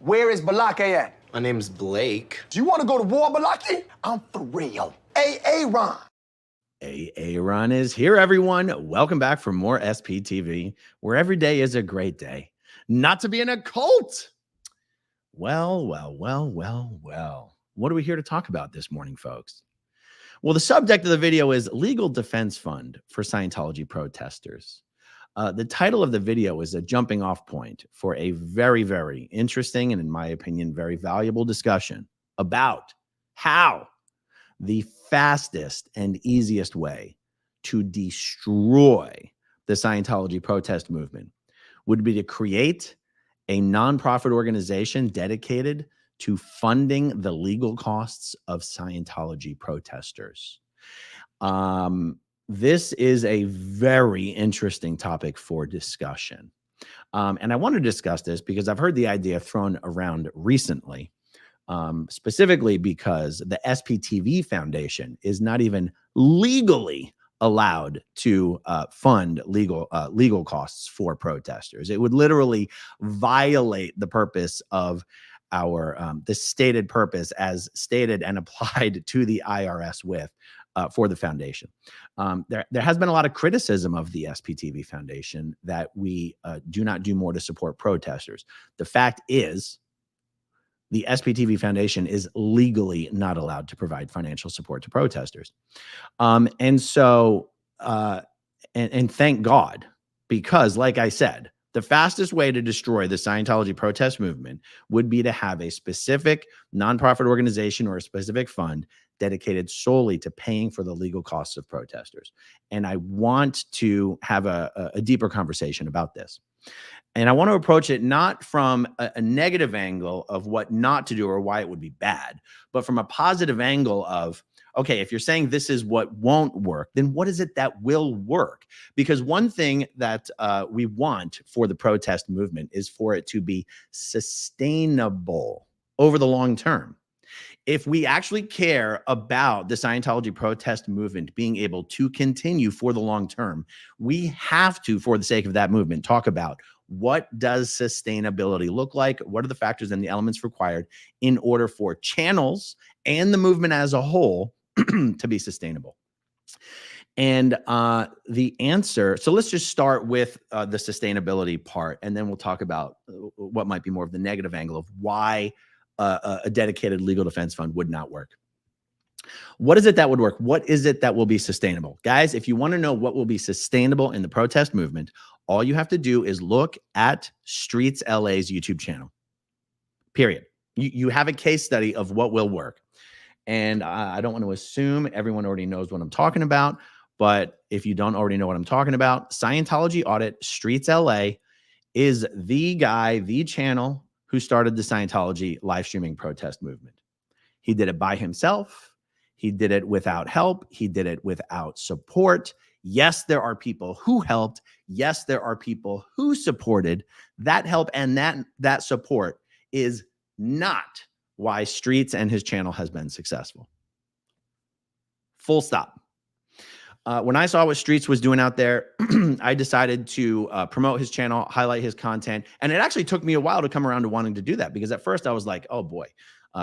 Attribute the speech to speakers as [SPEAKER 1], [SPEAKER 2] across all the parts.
[SPEAKER 1] Where is Balake at?
[SPEAKER 2] My name's Blake.
[SPEAKER 1] Do you want to go to war, Balake? I'm for real. Ron.
[SPEAKER 3] Ron is here, everyone. Welcome back for more SPTV, where every day is a great day. Not to be in a cult. Well. What are we here to talk about this morning, folks? Well, the subject of the video is Legal Defense Fund for Scientology Protesters. The title of the video is a jumping off point for a very, very interesting and, in my opinion, very valuable discussion about how the fastest and easiest way to destroy the Scientology protest movement would be to create a nonprofit organization dedicated to funding the legal costs of Scientology protesters. This is a very interesting topic for discussion. And I want to discuss this because I've heard the idea thrown around recently, specifically because the SPTV Foundation is not even legally allowed to fund legal costs for protesters. It would literally violate the purpose of our the stated purpose as stated and applied to the IRS for the foundation. There has been a lot of criticism of the SPTV Foundation that we do not do more to support protesters. The fact is, the SPTV Foundation is legally not allowed to provide financial support to protesters. And thank God, because like I said, the fastest way to destroy the Scientology protest movement would be to have a specific nonprofit organization or a specific fund dedicated solely to paying for the legal costs of protesters. And I want to have a deeper conversation about this. And I want to approach it not from a negative angle of what not to do or why it would be bad, but from a positive angle of, okay, if you're saying this is what won't work, then what is it that will work? Because one thing that we want for the protest movement is for it to be sustainable over the long term. If we actually care about the Scientology protest movement being able to continue for the long term, we have to, for the sake of that movement, talk about what does sustainability look like? What are the factors and the elements required in order for channels and the movement as a whole to be sustainable? And the answer, so let's just start with the sustainability part, and then we'll talk about what might be more of the negative angle of why a dedicated legal defense fund would not work. What is it that would work? What is it that will be sustainable? Guys, if you want to know what will be sustainable in the protest movement, all you have to do is look at Streets LA's YouTube channel, period. You have a case study of what will work. And I don't want to assume everyone already knows what I'm talking about, but if you don't already know what I'm talking about, Scientology Audit Streets LA is the guy, the channel who started the Scientology live streaming protest movement. He did it by himself. He did it without help. He did it without support. Yes, there are people who helped. Yes, there are people who supported. That help and that support is not why Streets and his channel has been successful. Full stop. When I saw what Streets was doing out there, I decided to promote his channel, highlight his content. And it actually took me a while to come around to wanting to do that, because at first I was like, oh boy,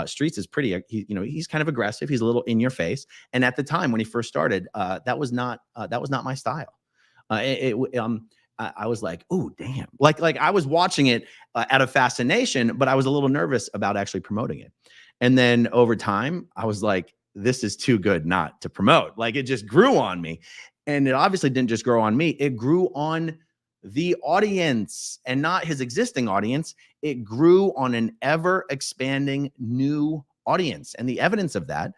[SPEAKER 3] Streets is pretty, he's kind of aggressive. He's a little in your face. And at the time when he first started, that was not my style. I was like, oh, damn. Like I was watching it out of fascination, but I was a little nervous about actually promoting it. And then over time, I was like, this is too good not to promote. Like, it just grew on me. And it obviously didn't just grow on me. It grew on the audience, and not his existing audience. It grew on an ever expanding new audience. And the evidence of that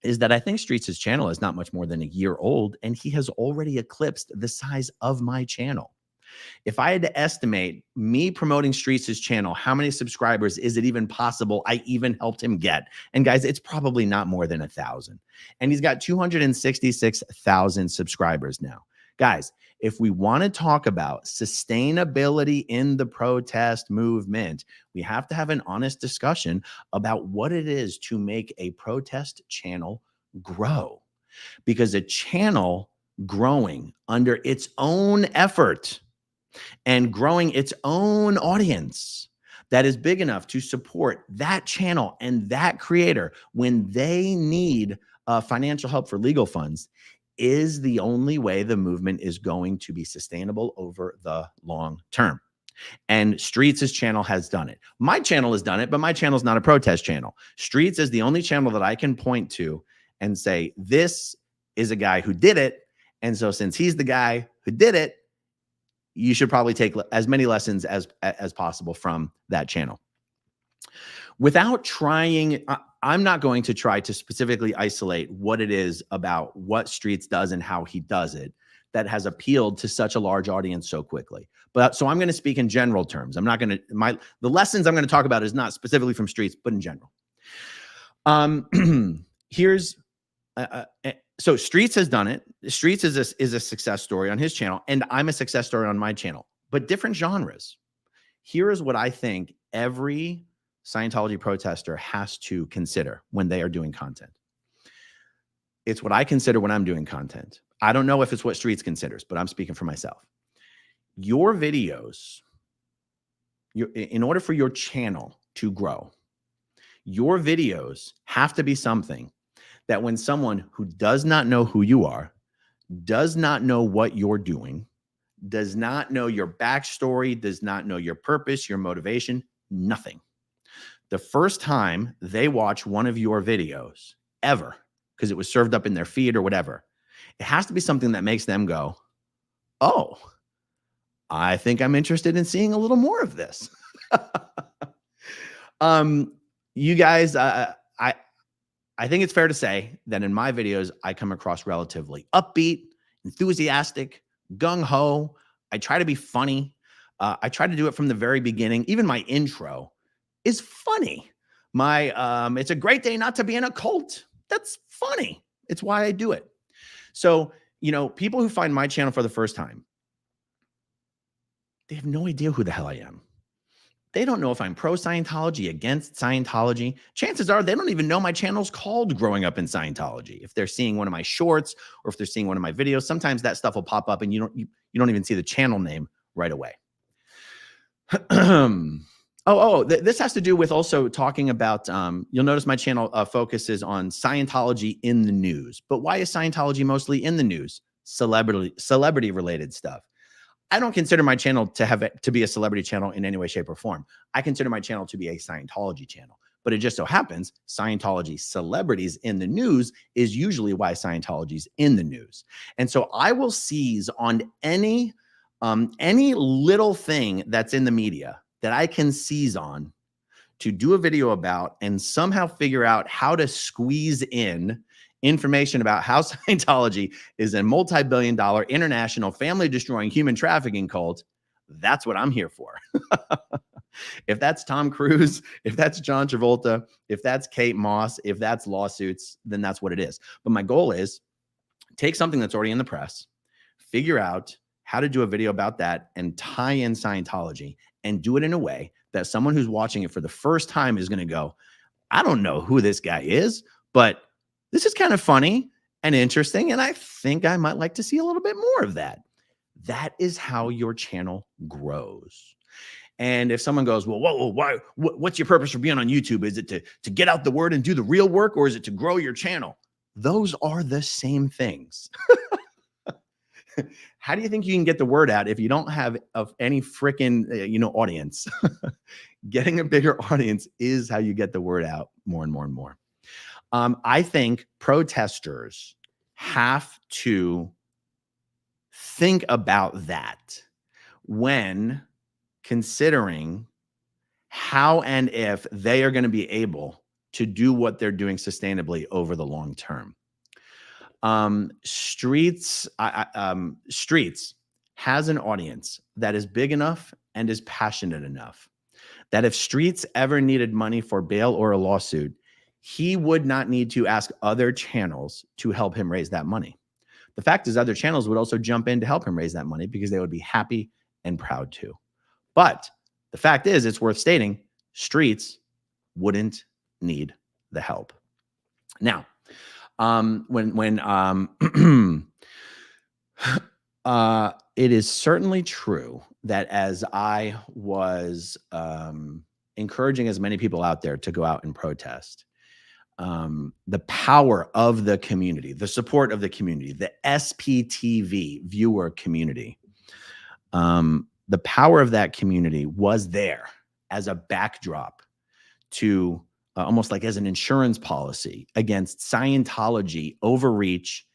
[SPEAKER 3] is that I think Streets' channel is not much more than a year old, and he has already eclipsed the size of my channel. If I had to estimate me promoting Streets' channel, how many subscribers is it even possible I even helped him get? And guys, it's probably not more than 1,000. And he's got 266,000 subscribers now. Guys, if we want to talk about sustainability in the protest movement, we have to have an honest discussion about what it is to make a protest channel grow. Because a channel growing under its own effort and growing its own audience that is big enough to support that channel and that creator when they need financial help for legal funds is the only way the movement is going to be sustainable over the long term. And Streets' channel has done it. My channel has done it, but my channel is not a protest channel. Streets is the only channel that I can point to and say, this is a guy who did it. And so since he's the guy who did it, you should probably take as many lessons as possible from that channel. Without trying, I'm not going to try to specifically isolate what it is about what Streets does and how he does it that has appealed to such a large audience so quickly. But so I'm going to speak in general terms. I'm not going to, the lessons I'm going to talk about is not specifically from Streets, but in general. Here's, so Streets has done it. Streets is a success story on his channel, and I'm a success story on my channel, but different genres. Here is what I think every Scientology protester has to consider when they are doing content. It's what I consider when I'm doing content. I don't know if it's what Streets considers, but I'm speaking for myself. Your videos, in order for your channel to grow, your videos have to be something that when someone who does not know who you are, does not know what you're doing, does not know your backstory, does not know your purpose, your motivation, nothing. The first time they watch one of your videos ever, because it was served up in their feed or whatever, it has to be something that makes them go, oh, I think I'm interested in seeing a little more of this. You guys, I think it's fair to say that in my videos, I come across relatively upbeat, enthusiastic, gung-ho. I try to be funny. I try to do it from the very beginning. Even my intro is funny. It's a great day not to be in a cult. That's funny. It's why I do it. So, people who find my channel for the first time, they have no idea who the hell I am. They don't know if I'm pro Scientology, against Scientology. Chances are they don't even know my channel's called Growing Up in Scientology. If they're seeing one of my shorts or if they're seeing one of my videos, sometimes that stuff will pop up and you don't even see the channel name right away. This has to do with also talking about, you'll notice my channel focuses on Scientology in the news. But why is Scientology mostly in the news? Celebrity related stuff. I don't consider my channel to be a celebrity channel in any way, shape, or form. I consider my channel to be a Scientology channel. But it just so happens Scientology celebrities in the news is usually why Scientology's in the news. And so I will seize on any little thing that's in the media that I can seize on to do a video about and somehow figure out how to squeeze in information about how Scientology is a multi-billion-dollar international family-destroying human trafficking cult. That's what I'm here for. If that's Tom Cruise, if that's John Travolta, if that's Kate Moss, if that's lawsuits, then that's what it is. But my goal is take something that's already in the press, figure out how to do a video about that and tie in Scientology and do it in a way that someone who's watching it for the first time is going to go, I don't know who this guy is, but this is kind of funny and interesting, and I think I might like to see a little bit more of that. That is how your channel grows. And if someone goes, well, why? What's your purpose for being on YouTube? Is it to get out the word and do the real work, or is it to grow your channel? Those are the same things. How do you think you can get the word out if you don't have any freaking audience? Getting a bigger audience is how you get the word out more and more and more. I think protesters have to think about that when considering how and if they are going to be able to do what they're doing sustainably over the long term. Streets has an audience that is big enough and is passionate enough that if Streets ever needed money for bail or a lawsuit, he would not need to ask other channels to help him raise that money. The fact is, other channels would also jump in to help him raise that money because they would be happy and proud to. But the fact is, it's worth stating, Streets wouldn't need the help. Now, it is certainly true that as I was encouraging as many people out there to go out and protest. The power of the community, the support of the community, the SPTV viewer community, the power of that community was there as a backdrop to almost like as an insurance policy against Scientology overreach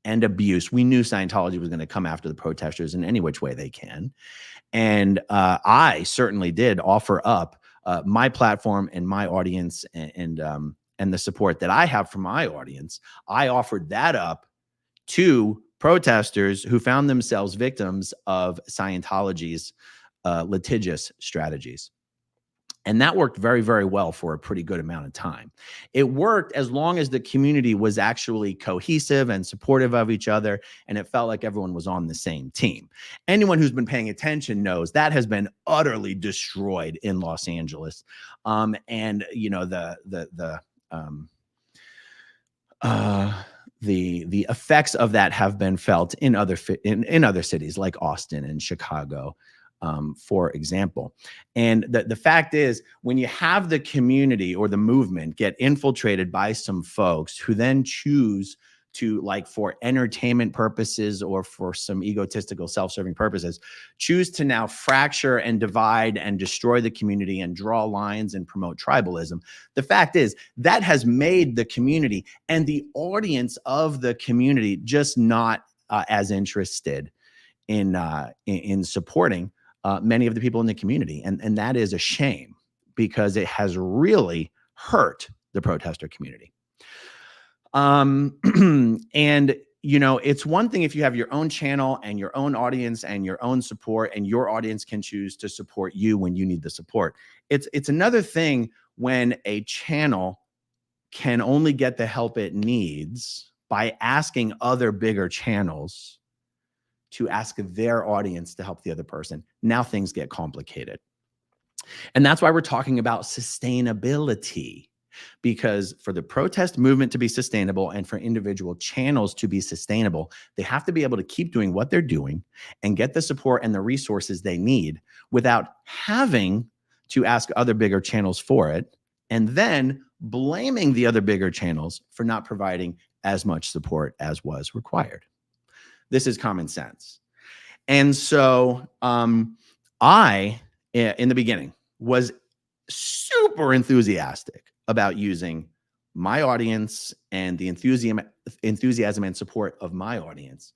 [SPEAKER 3] and abuse. We knew Scientology was going to come after the protesters in any which way they can. And I certainly did offer up my platform and my audience and the support that I have from my audience. I offered that up to protesters who found themselves victims of Scientology's litigious strategies. And that worked very, very well for a pretty good amount of time. It worked as long as the community was actually cohesive and supportive of each other, and it felt like everyone was on the same team. Anyone who's been paying attention knows that has been utterly destroyed in Los Angeles. And you know, the effects of that have been felt in other cities like Austin and Chicago, for example. And the fact is, when you have the community or the movement get infiltrated by some folks who then choose to, like, for entertainment purposes or for some egotistical self-serving purposes, choose to now fracture and divide and destroy the community and draw lines and promote tribalism. The fact is that has made the community and the audience of the community just not as interested in supporting many of the people in the community. And that is a shame, because it has really hurt the protester community. And, you know, it's one thing if you have your own channel and your own audience and your own support, and your audience can choose to support you when you need the support. It's another thing when a channel can only get the help it needs by asking other bigger channels to ask their audience to help the other person. Now things get complicated. And that's why we're talking about sustainability. Because for the protest movement to be sustainable and for individual channels to be sustainable, they have to be able to keep doing what they're doing and get the support and the resources they need without having to ask other bigger channels for it, and then blaming the other bigger channels for not providing as much support as was required. This is common sense. And so I, in the beginning, was super enthusiastic about using my audience and the enthusiasm and support of my audience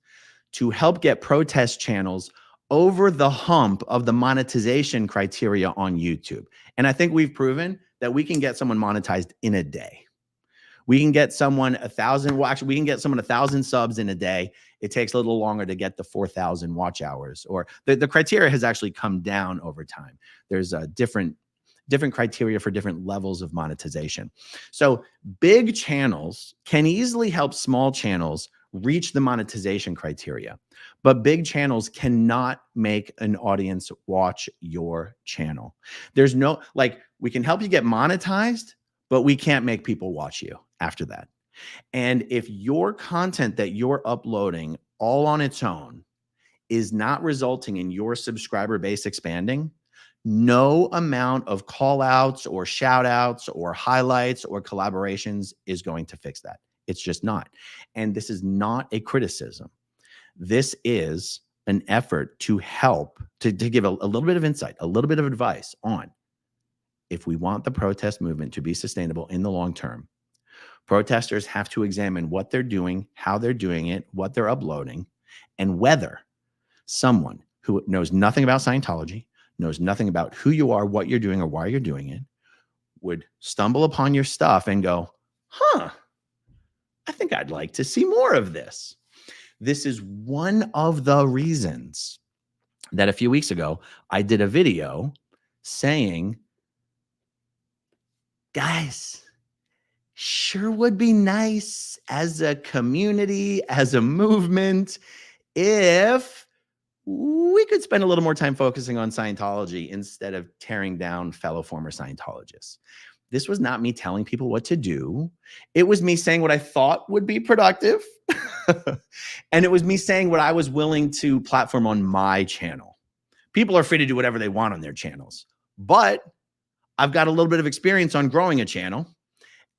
[SPEAKER 3] to help get protest channels over the hump of the monetization criteria on YouTube. And I think we've proven that we can get someone monetized in a day. We can get someone 1,000. Well, actually, we can get someone 1,000 subs in a day. It takes a little longer to get the 4,000 watch hours, or the criteria has actually come down over time. There's a different criteria for different levels of monetization. So big channels can easily help small channels reach the monetization criteria, but big channels cannot make an audience watch your channel. There's no, like, we can help you get monetized, but we can't make people watch you after that. And if your content that you're uploading all on its own is not resulting in your subscriber base expanding, no amount of call outs or shout outs or highlights or collaborations is going to fix that. It's just not. And this is not a criticism. This is an effort to help, to give a little bit of insight, a little bit of advice on, if we want the protest movement to be sustainable in the long term, protesters have to examine what they're doing, how they're doing it, what they're uploading, and whether someone who knows nothing about Scientology, knows nothing about who you are, what you're doing, or why you're doing it, would stumble upon your stuff and go, huh, I think I'd like to see more of this. This is one of the reasons that a few weeks ago, I did a video saying, guys, sure would be nice as a community, as a movement, if we could spend a little more time focusing on Scientology instead of tearing down fellow former Scientologists. This was not me telling people what to do. It was me saying what I thought would be productive. And it was me saying what I was willing to platform on my channel. People are free to do whatever they want on their channels, but I've got a little bit of experience on growing a channel.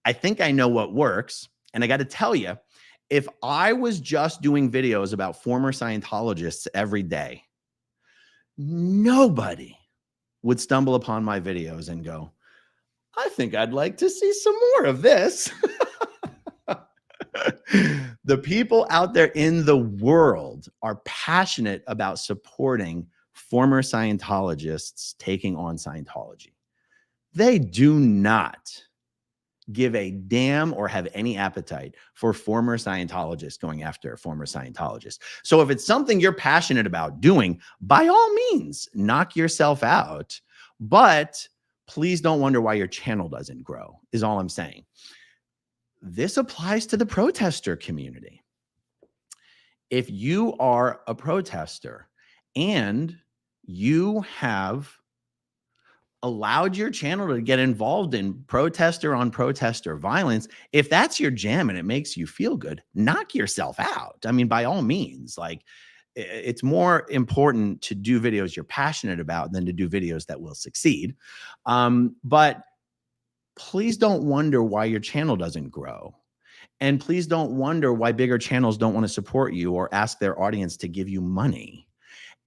[SPEAKER 3] I think I know what works. And I got to tell you, if I was just doing videos about former Scientologists every day, nobody would stumble upon my videos and go, I think I'd like to see some more of this. The people out there in the world are passionate about supporting former Scientologists taking on Scientology. They do not give a damn or have any appetite for former Scientologists going after former Scientologists. So if it's something you're passionate about doing, by all means, knock yourself out. But please don't wonder why your channel doesn't grow, is all I'm saying. This applies to the protester community. If you are a protester and you have allowed your channel to get involved in protester on protester violence, if that's your jam and it makes you feel good, knock yourself out. I mean, by all means, like, it's more important to do videos you're passionate about than to do videos that will succeed. But please don't wonder why your channel doesn't grow. And please don't wonder why bigger channels don't want to support you or ask their audience to give you money.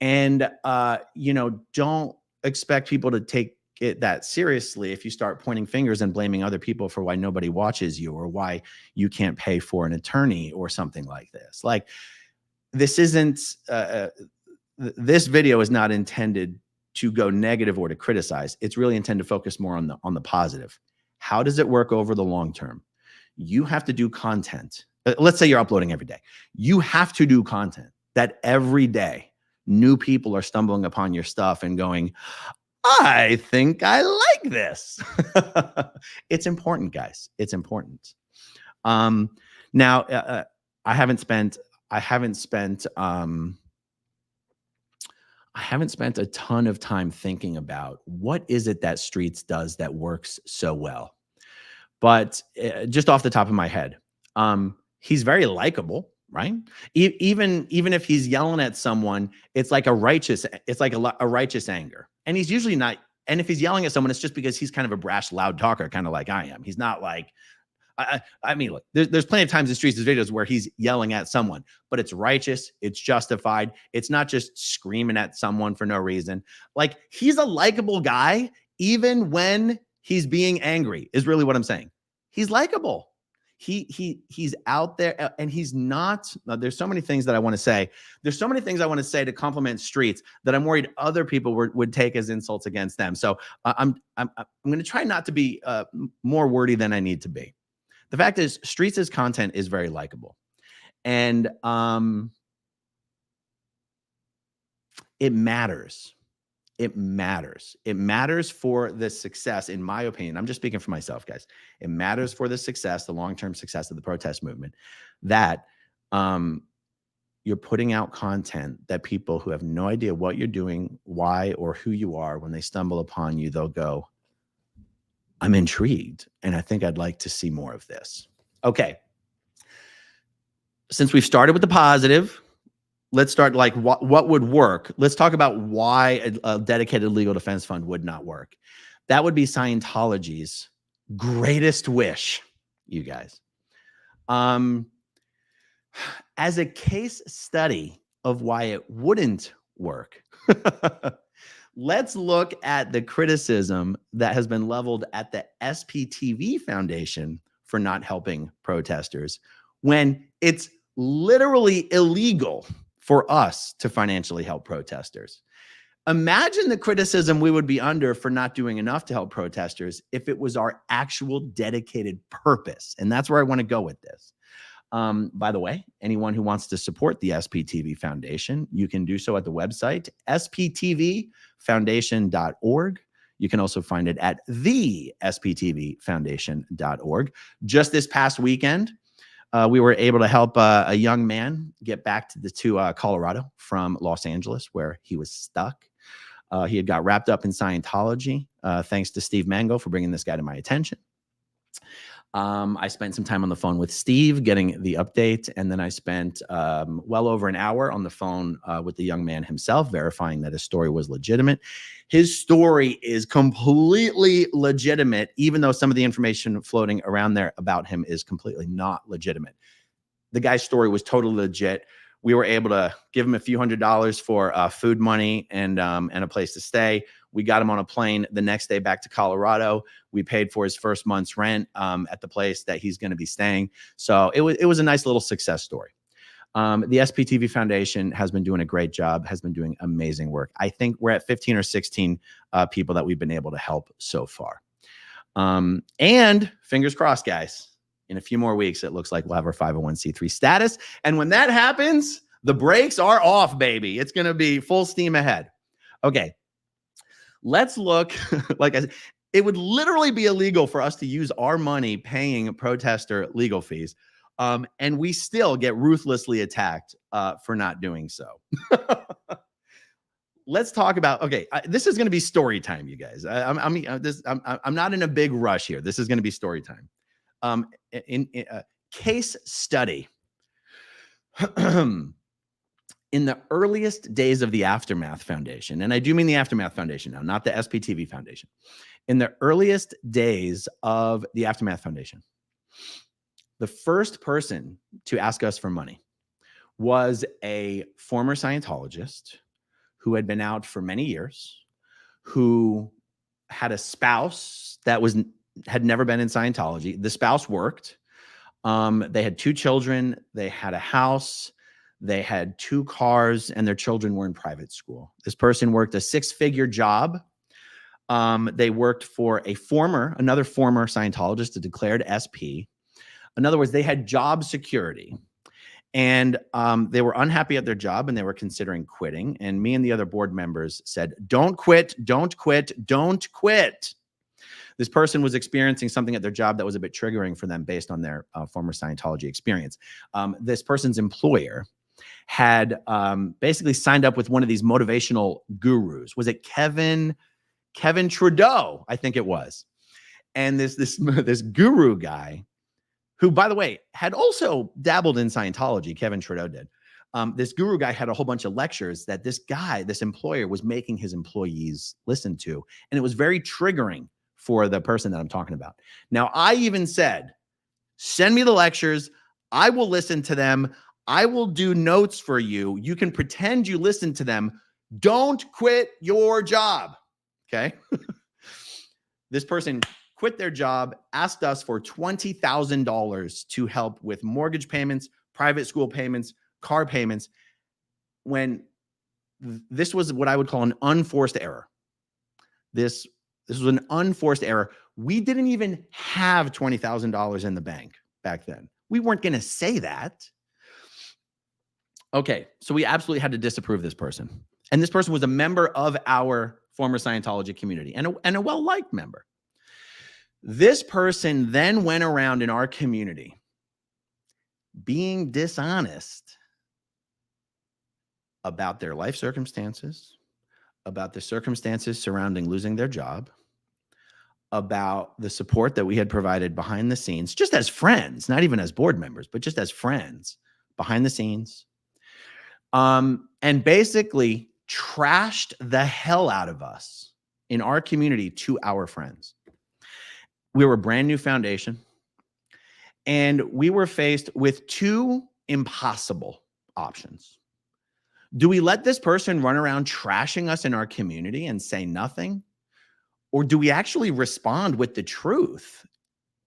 [SPEAKER 3] And, don't expect people to take it that seriously if you start pointing fingers and blaming other people for why nobody watches you or why you can't pay for an attorney or something like this. Like, this isn't, this video is not intended to go negative or to criticize. It's really intended to focus more on the positive. How does it work over the long term? You have to do content. Let's say you're uploading every day. You have to do content that every day new people are stumbling upon your stuff and going, I think I like this. It's important, guys. It's important. Now, I haven't spent a ton of time thinking about what is it that Streets does that works so well. But just off the top of my head, he's very likable, right? Even if he's yelling at someone, it's like a righteous anger. And he's usually not. And if he's yelling at someone, it's just because he's kind of a brash, loud talker, kind of like I am. He's not like, I mean, look, there's plenty of times in Streets' videos where he's yelling at someone, but it's righteous, it's justified. It's not just screaming at someone for no reason. Like, he's a likable guy, even when he's being angry, is really what I'm saying. He's likable. He's out there, and he's not. There's so many things that I want to say. There's so many things I want to say to compliment Streets that I'm worried other people would take as insults against them. So I'm going to try not to be more wordy than I need to be. The fact is, Streets' content is very likable, and it matters. It matters. It matters for the success, in my opinion. I'm just speaking for myself, guys. It matters for the success, the long-term success of the protest movement, that you're putting out content that people who have no idea what you're doing, why, or who you are, when they stumble upon you, they'll go, I'm intrigued, and I think I'd like to see more of this. Okay. Since we've started with the positive, let's start like what would work. Let's talk about why a dedicated legal defense fund would not work. That would be Scientology's greatest wish, you guys. As a case study of why it wouldn't work, let's look at the criticism that has been leveled at the SPTV Foundation for not helping protesters, when it's literally illegal for us to financially help protesters. Imagine the criticism we would be under for not doing enough to help protesters if it was our actual dedicated purpose. And that's where I want to go with this. By the way, anyone who wants to support the SPTV Foundation, you can do so at the website, SPTVFoundation.org. You can also find it at the SPTVFoundation.org. Just this past weekend, we were able to help a young man get back to Colorado from Los Angeles, where he was stuck. He had got wrapped up in Scientology. Thanks to Steve Mango for bringing this guy to my attention. I spent some time on the phone with Steve getting the update. And then I spent well over an hour on the phone with the young man himself, verifying that his story was legitimate. His story is completely legitimate, even though some of the information floating around there about him is completely not legitimate. The guy's story was totally legit. We were able to give him a few $100s for food money and a place to stay. We got him on a plane the next day back to Colorado. We paid for his first month's rent at the place that he's going to be staying. So it was a nice little success story. The SPTV Foundation has been doing a great job, has been doing amazing work. I think we're at 15 or 16 people that we've been able to help so far. And fingers crossed, guys, in a few more weeks, it looks like we'll have our 501c3 status. And when that happens, the brakes are off, baby. It's going to be full steam ahead. Okay. Let's look, like I said, it would literally be illegal for us to use our money paying protester legal fees. And we still get ruthlessly attacked for not doing so. Let's talk about, okay, this is going to be story time, you guys. I'm not in a big rush here. This is going to be story time. In a case study. In the earliest days of the Aftermath Foundation, and I do mean the Aftermath Foundation now, not the SPTV Foundation. In the earliest days of the Aftermath Foundation, the first person to ask us for money was a former Scientologist who had been out for many years, who had a spouse that had never been in Scientology. The spouse worked. They had 2 children. They had a house. They had 2 cars, and their children were in private school. This person worked a 6-figure job. They worked for another former Scientologist, a declared SP. In other words, they had job security. And they were unhappy at their job, and they were considering quitting. And me and the other board members said, don't quit, don't quit, don't quit. This person was experiencing something at their job that was a bit triggering for them based on their former Scientology experience. This person's employer had basically signed up with one of these motivational gurus. Was it Kevin Trudeau? I think it was. And this guru guy, who, by the way, had also dabbled in Scientology, Kevin Trudeau did. This guru guy had a whole bunch of lectures that this employer was making his employees listen to. And it was very triggering for the person that I'm talking about. Now, I even said, send me the lectures. I will listen to them. I will do notes for you. You can pretend you listen to them. Don't quit your job. Okay. This person quit their job, asked us for $20,000 to help with mortgage payments, private school payments, car payments, when this was what I would call an unforced error. This was an unforced error. We didn't even have $20,000 in the bank back then. We weren't going to say that. Okay, so we absolutely had to disapprove this person. And this person was a member of our former Scientology community and a well-liked member. This person then went around in our community being dishonest about their life circumstances, about the circumstances surrounding losing their job, about the support that we had provided behind the scenes, just as friends, not even as board members, but just as friends behind the scenes. And basically trashed the hell out of us in our community to our friends. We were a brand new foundation, and we were faced with 2 impossible options. Do we let this person run around trashing us in our community and say nothing? Or do we actually respond with the truth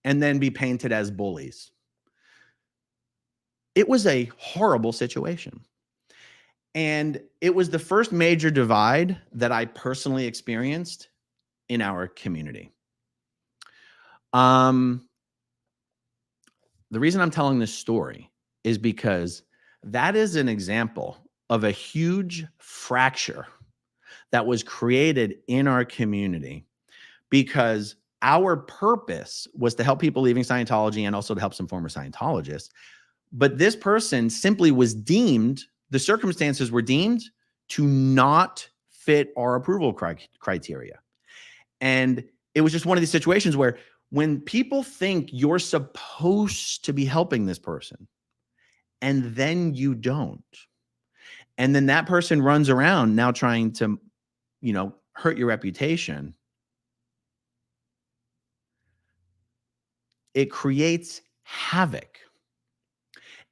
[SPEAKER 3] and then be painted as bullies? It was a horrible situation. And it was the first major divide that I personally experienced in our community. The reason I'm telling this story is because that is an example of a huge fracture that was created in our community, because our purpose was to help people leaving Scientology and also to help some former Scientologists. But this person simply was deemed, the circumstances were deemed to not fit our approval criteria. And it was just one of these situations where when people think you're supposed to be helping this person and then you don't, and then that person runs around now trying to, hurt your reputation, it creates havoc.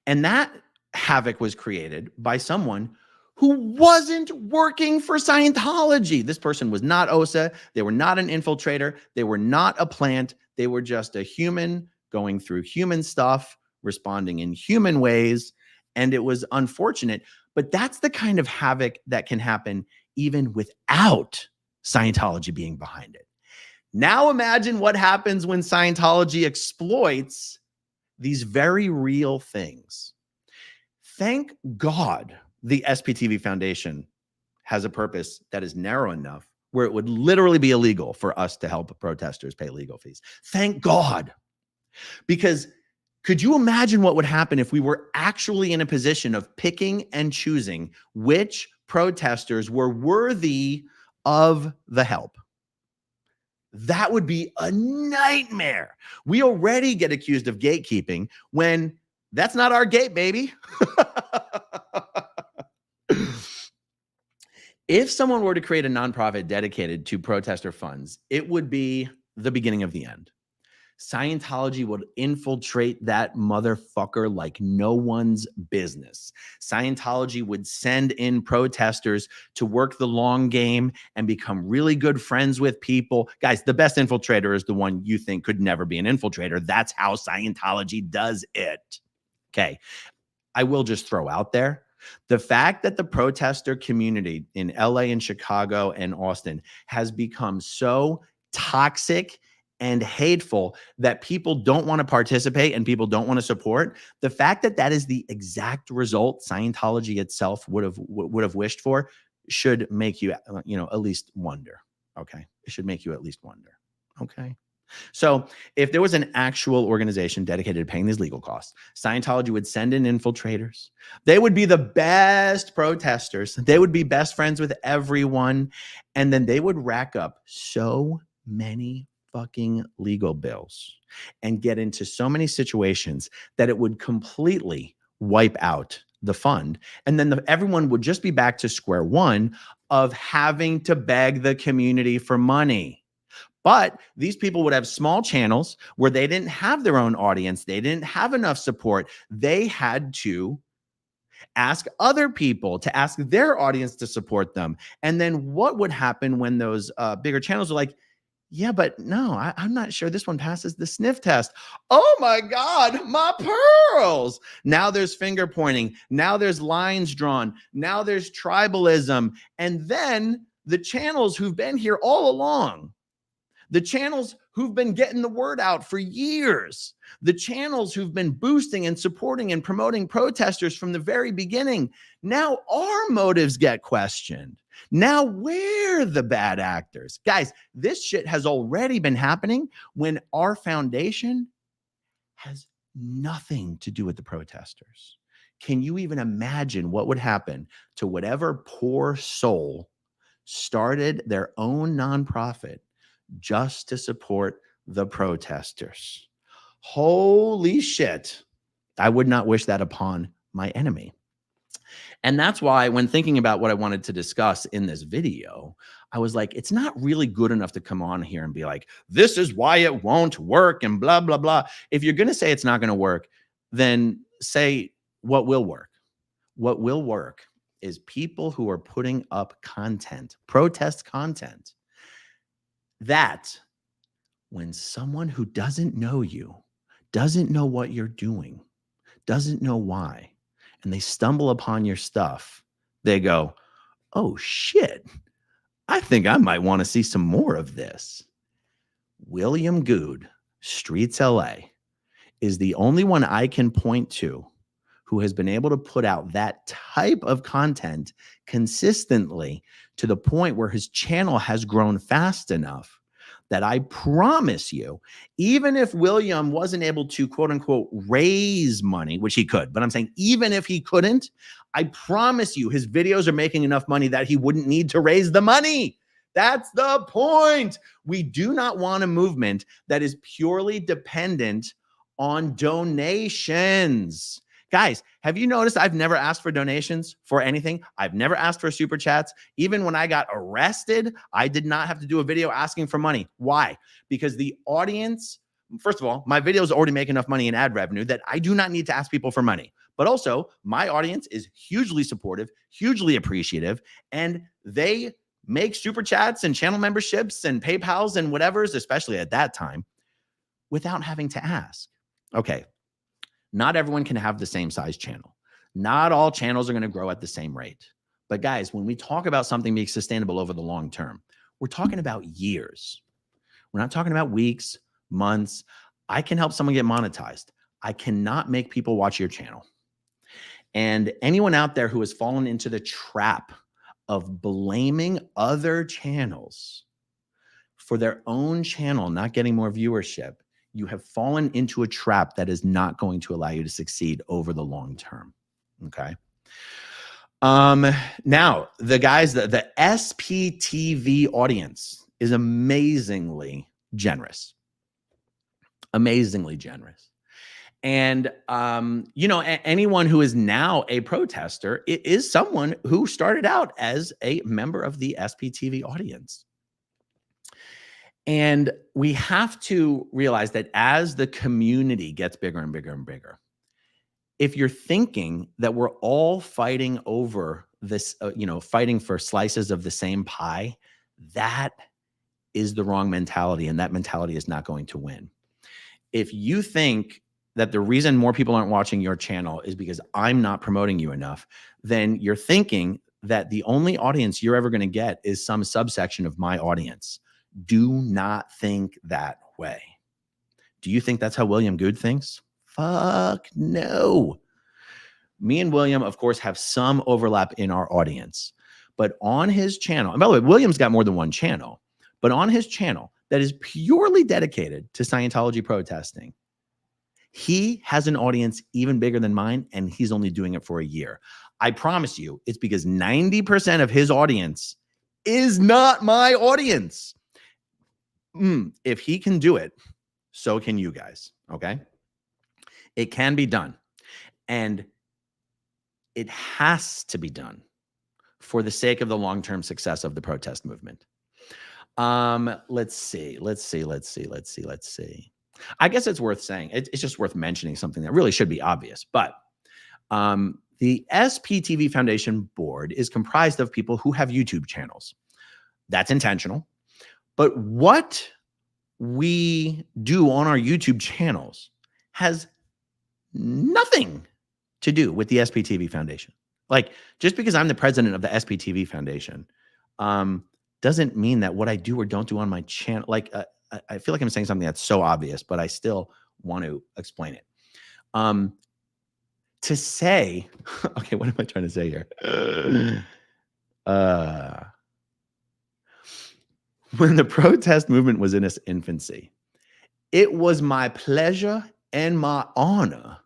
[SPEAKER 3] And that havoc was created by someone who wasn't working for Scientology. This person was not OSA. They were not an infiltrator. They were not a plant. They were just a human going through human stuff, responding in human ways. And it was unfortunate. But that's the kind of havoc that can happen even without Scientology being behind it. Now imagine what happens when Scientology exploits these very real things. Thank God the SPTV Foundation has a purpose that is narrow enough where it would literally be illegal for us to help protesters pay legal fees. Thank God. Because could you imagine what would happen if we were actually in a position of picking and choosing which protesters were worthy of the help? That would be a nightmare. We already get accused of gatekeeping when that's not our gate, baby. If someone were to create a nonprofit dedicated to protester funds, it would be the beginning of the end. Scientology would infiltrate that motherfucker like no one's business. Scientology would send in protesters to work the long game and become really good friends with people. Guys, the best infiltrator is the one you think could never be an infiltrator. That's how Scientology does it. Okay. I will just throw out there the fact that the protester community in LA and Chicago and Austin has become so toxic and hateful that people don't want to participate and people don't want to support. The fact that that is the exact result Scientology itself would have wished for should make you, at least wonder. Okay. It should make you at least wonder. Okay. So if there was an actual organization dedicated to paying these legal costs, Scientology would send in infiltrators. They would be the best protesters. They would be best friends with everyone. And then they would rack up so many fucking legal bills and get into so many situations that it would completely wipe out the fund. And then everyone would just be back to square one of having to beg the community for money. But these people would have small channels where they didn't have their own audience. They didn't have enough support. They had to ask other people to ask their audience to support them. And then what would happen when those bigger channels are like, yeah, but no, I'm not sure this one passes the sniff test. Oh my God, my pearls. Now there's finger pointing. Now there's lines drawn. Now there's tribalism. And then the channels who've been here all along, the channels who've been getting the word out for years, the channels who've been boosting and supporting and promoting protesters from the very beginning, now our motives get questioned. Now we're the bad actors. Guys, this shit has already been happening when our foundation has nothing to do with the protesters. Can you even imagine what would happen to whatever poor soul started their own nonprofit just to support the protesters? Holy shit. I would not wish that upon my enemy. And that's why when thinking about what I wanted to discuss in this video, I was like, it's not really good enough to come on here and be like, this is why it won't work and blah, blah, blah. If you're going to say it's not going to work, then say what will work. What will work is people who are putting up content, protest content, that when someone who doesn't know you, doesn't know what you're doing, doesn't know why, and they stumble upon your stuff, they go, oh shit, I think I might want to see some more of this. William Good, Streets LA, is the only one I can point to who has been able to put out that type of content consistently to the point where his channel has grown fast enough that I promise you, even if William wasn't able to, quote unquote, raise money, which he could, but I'm saying even if he couldn't, I promise you his videos are making enough money that he wouldn't need to raise the money That's the point. We do not want a movement that is purely dependent on donations. Guys, have you noticed I've never asked for donations for anything? I've never asked for super chats. Even when I got arrested, I did not have to do a video asking for money. Why? Because the audience, first of all, my videos already make enough money in ad revenue that I do not need to ask people for money. But also, my audience is hugely supportive, hugely appreciative, and they make super chats and channel memberships and PayPals and whatever's, especially at that time, without having to ask. Okay. Not everyone can have the same size channel. Not all channels are going to grow at the same rate. But guys, when we talk about something being sustainable over the long term, we're talking about years. We're not talking about weeks, months. I can help someone get monetized. I cannot make people watch your channel. And anyone out there who has fallen into the trap of blaming other channels for their own channel not getting more viewership, you have fallen into a trap that is not going to allow you to succeed over the long term. Okay. Now the guys, the SPTV audience is amazingly generous. Amazingly generous. And, anyone who is now a protester is someone who started out as a member of the SPTV audience. And we have to realize that as the community gets bigger and bigger and bigger, if you're thinking that we're all fighting over this, fighting for slices of the same pie, that is the wrong mentality. And that mentality is not going to win. If you think that the reason more people aren't watching your channel is because I'm not promoting you enough, then you're thinking that the only audience you're ever going to get is some subsection of my audience. Do not think that way. Do you think that's how William Good thinks? Fuck no. Me and William, of course, have some overlap in our audience, but on his channel, and by the way, William's got more than one channel, but on his channel that is purely dedicated to Scientology protesting, he has an audience even bigger than mine, and he's only doing it for a year. I promise you, it's because 90% of his audience is not my audience. If he can do it, so can you guys, okay? It can be done. And it has to be done for the sake of the long-term success of the protest movement. Let's see. I guess it's worth saying, it's just worth mentioning something that really should be obvious, but the SPTV Foundation board is comprised of people who have YouTube channels. That's intentional. But what we do on our YouTube channels has nothing to do with the SPTV Foundation. Like, just because I'm the president of the SPTV Foundation doesn't mean that what I do or don't do on my channel, like, I feel like I'm saying something that's so obvious, but I still want to explain it. To say, okay, what am I trying to say here? When the protest movement was in its infancy, it was my pleasure and my honor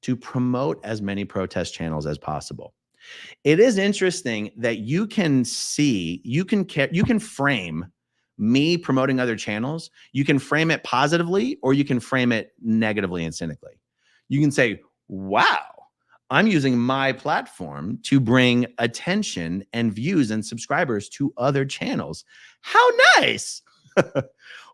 [SPEAKER 3] to promote as many protest channels as possible. It is interesting that you can see, you can frame me promoting other channels. You can frame it positively, or you can frame it negatively and cynically. You can say, wow, I'm using my platform to bring attention and views and subscribers to other channels. How nice.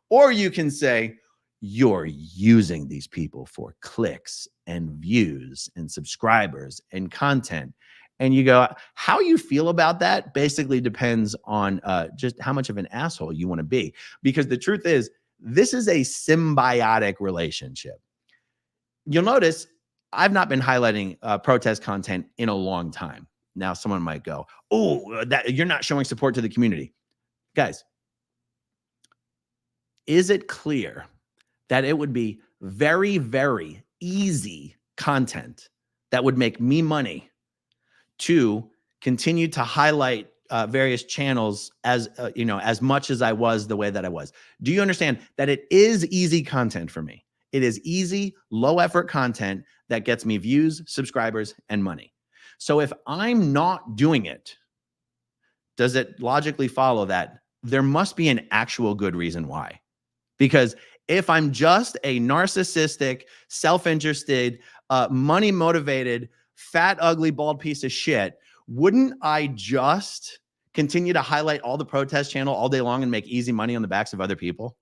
[SPEAKER 3] Or you can say, you're using these people for clicks and views and subscribers and content. And you go, how you feel about that basically depends on just how much of an asshole you want to be. Because the truth is, this is a symbiotic relationship. You'll notice I've not been highlighting protest content in a long time. Now, someone might go, oh, that you're not showing support to the community. Guys, is it clear that it would be very, very easy content that would make me money to continue to highlight various channels as as much as I was the way that I was? Do you understand that it is easy content for me? It is easy, low effort content that gets me views, subscribers, and money. So if I'm not doing it, does it logically follow that there must be an actual good reason why. Because if I'm just a narcissistic, self-interested, money-motivated, fat, ugly, bald piece of shit, wouldn't I just continue to highlight all the protest channel all day long and make easy money on the backs of other people?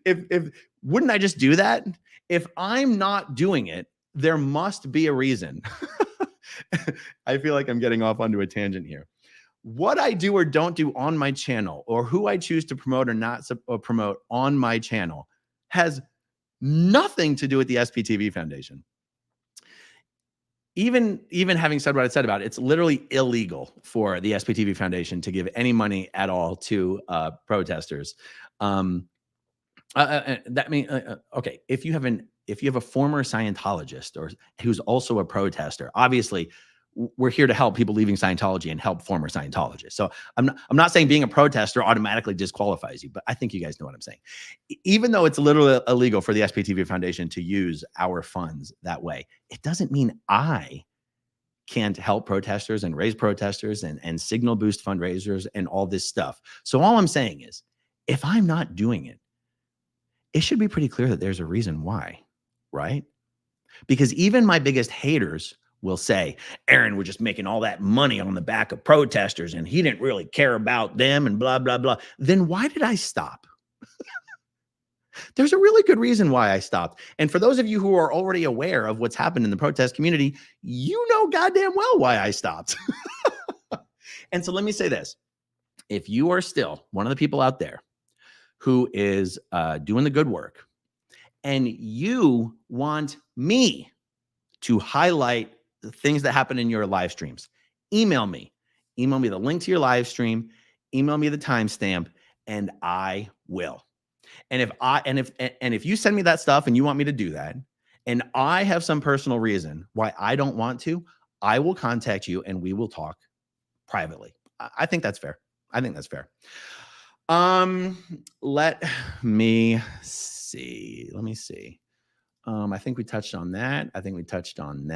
[SPEAKER 3] if wouldn't I just do that? If I'm not doing it, there must be a reason. I feel like I'm getting off onto a tangent here. What I do or don't do on my channel, or who I choose to promote or not promote on my channel, has nothing to do with the SPTV Foundation. Even having said what I said about it, it's literally illegal for the SPTV Foundation to give any money at all to protesters. That means okay, if you have a former Scientologist or who's also a protester, obviously we're here to help people leaving Scientology and help former Scientologists. So I'm not saying being a protester automatically disqualifies you, but I think you guys know what I'm saying. Even though it's literally illegal for the SPTV Foundation to use our funds that way, it doesn't mean I can't help protesters and raise protesters and signal boost fundraisers and all this stuff. So all I'm saying is, if I'm not doing it, it should be pretty clear that there's a reason why, right? Because even my biggest haters will say, Aaron was just making all that money on the back of protesters and he didn't really care about them and blah, blah, blah. Then why did I stop? There's a really good reason why I stopped. And for those of you who are already aware of what's happened in the protest community, you know goddamn well why I stopped. And so let me say this. If you are still one of the people out there who is doing the good work and you want me to highlight the things that happen in your live streams, email me the link to your live stream, email me the timestamp, and I will. And if you send me that stuff and you want me to do that, and I have some personal reason why I don't want to, I will contact you and we will talk privately. I think that's fair. I think that's fair. Let me see. I think we touched on that. I think we touched on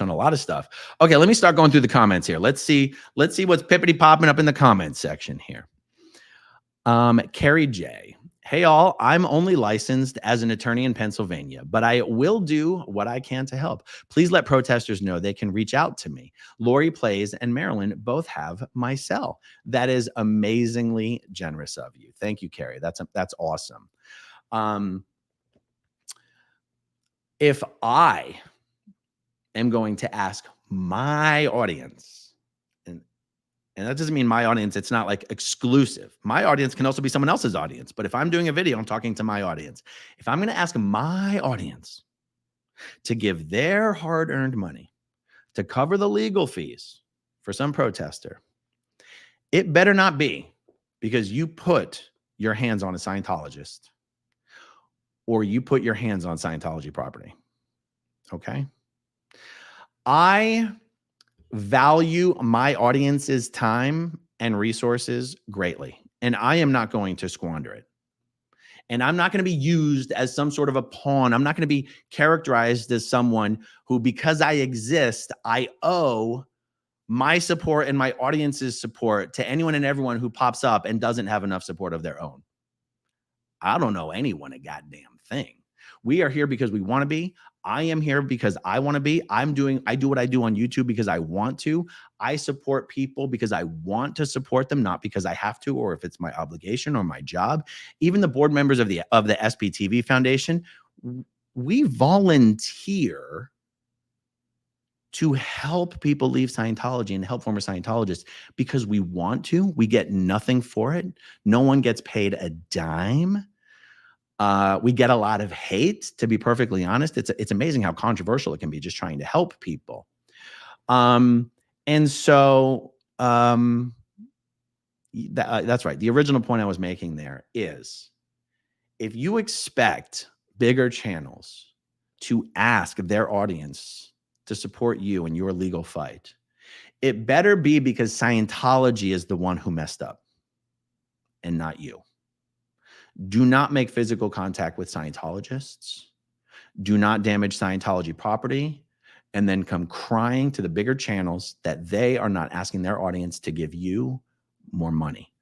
[SPEAKER 3] a lot of stuff. Okay, let me start going through the comments here. Let's see what's pippity popping up in the comments section here. Carrie J. Hey all, I'm only licensed as an attorney in Pennsylvania, but I will do what I can to help. Please let protesters know they can reach out to me. Lori Plays and Marilyn both have my cell. That is amazingly generous of you. Thank you, Carrie. That's awesome. If I am going to ask my audience, and that doesn't mean my audience, it's not like exclusive. My audience can also be someone else's audience. But if I'm doing a video, I'm talking to my audience. If I'm going to ask my audience to give their hard-earned money to cover the legal fees for some protester, it better not be because you put your hands on a Scientologist or you put your hands on Scientology property. Okay? I value my audience's time and resources greatly, and I am not going to squander it. And I'm not going to be used as some sort of a pawn. I'm not going to be characterized as someone who, because I exist, I owe my support and my audience's support to anyone and everyone who pops up and doesn't have enough support of their own. I don't know anyone a goddamn thing. We are here because we want to be. I am here because I want to be. I do what I do on YouTube because I want to. I support people because I want to support them, not because I have to, or if it's my obligation or my job. Even the board members of the SPTV Foundation, we volunteer to help people leave Scientology and help former Scientologists because we want to. We get nothing for it. No one gets paid a dime. We get a lot of hate, to be perfectly honest. It's amazing how controversial it can be just trying to help people. That's right. The original point I was making there is if you expect bigger channels to ask their audience to support you in your legal fight, it better be because Scientology is the one who messed up and not you. Do not make physical contact with Scientologists. Do not damage Scientology property. and then come crying to the bigger channels that they are not asking their audience to give you more money.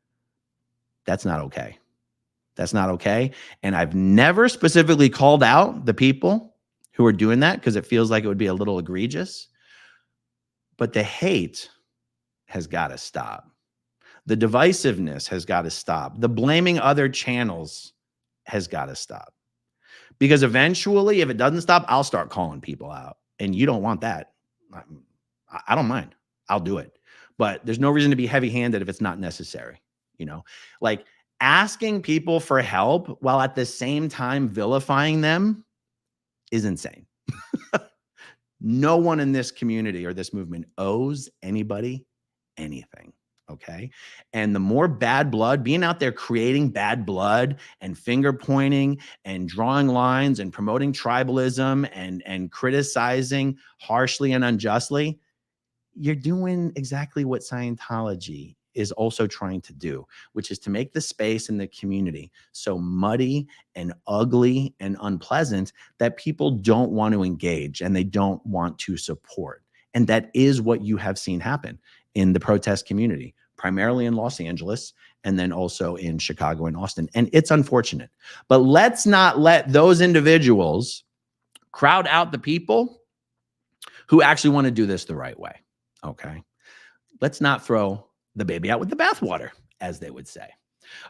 [SPEAKER 3] That's not okay. That's not okay. And I've never specifically called out the people who are doing that because it feels like it would be a little egregious. But the hate has got to stop. The divisiveness has got to stop. The blaming other channels has got to stop. Because eventually, if it doesn't stop, I'll start calling people out. And you don't want that. I don't mind. I'll do it. But there's no reason to be heavy-handed if it's not necessary. You know, like asking people for help while at the same time vilifying them is insane. No one in this community or this movement owes anybody anything. Okay. And the more bad blood, being out there creating bad blood and finger pointing and drawing lines and promoting tribalism and criticizing harshly and unjustly, you're doing exactly what Scientology is also trying to do, which is to make the space in the community so muddy and ugly and unpleasant that people don't want to engage and they don't want to support. And that is what you have seen happen in the protest community, primarily in Los Angeles and then also in Chicago and Austin. And it's unfortunate. But let's not let those individuals crowd out the people who actually want to do this the right way. Okay. Let's not throw the baby out with the bathwater, as they would say.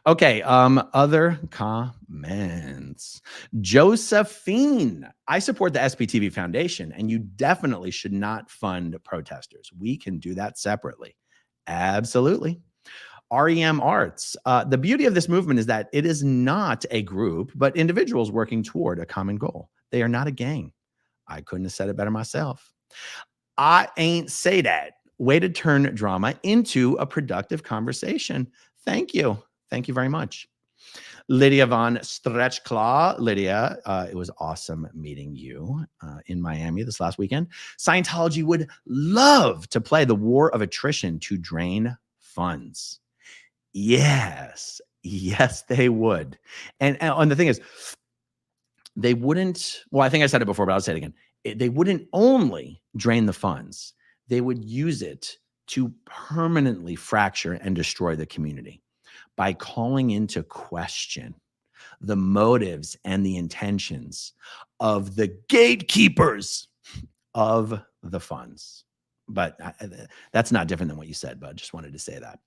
[SPEAKER 3] Okay. Other comments. Josephine, I support the SPTV Foundation, and you definitely should not fund protesters. We can do that separately. Absolutely. REM Arts. The beauty of this movement is that it is not a group, but individuals working toward a common goal. They are not a gang. I couldn't have said it better myself. I ain't say that. Way to turn drama into a productive conversation. Thank you. Thank you very much. Lydia von Stretchclaw. Lydia, it was awesome meeting you in Miami this last weekend. Scientology would love to play the war of attrition to drain funds. Yes. Yes, they would. And the thing is, they wouldn't, well, I think I said it before, but I'll say it again. They wouldn't only drain the funds. They would use it to permanently fracture and destroy the community by calling into question the motives and the intentions of the gatekeepers of the funds. But that's not different than what you said, but I just wanted to say that.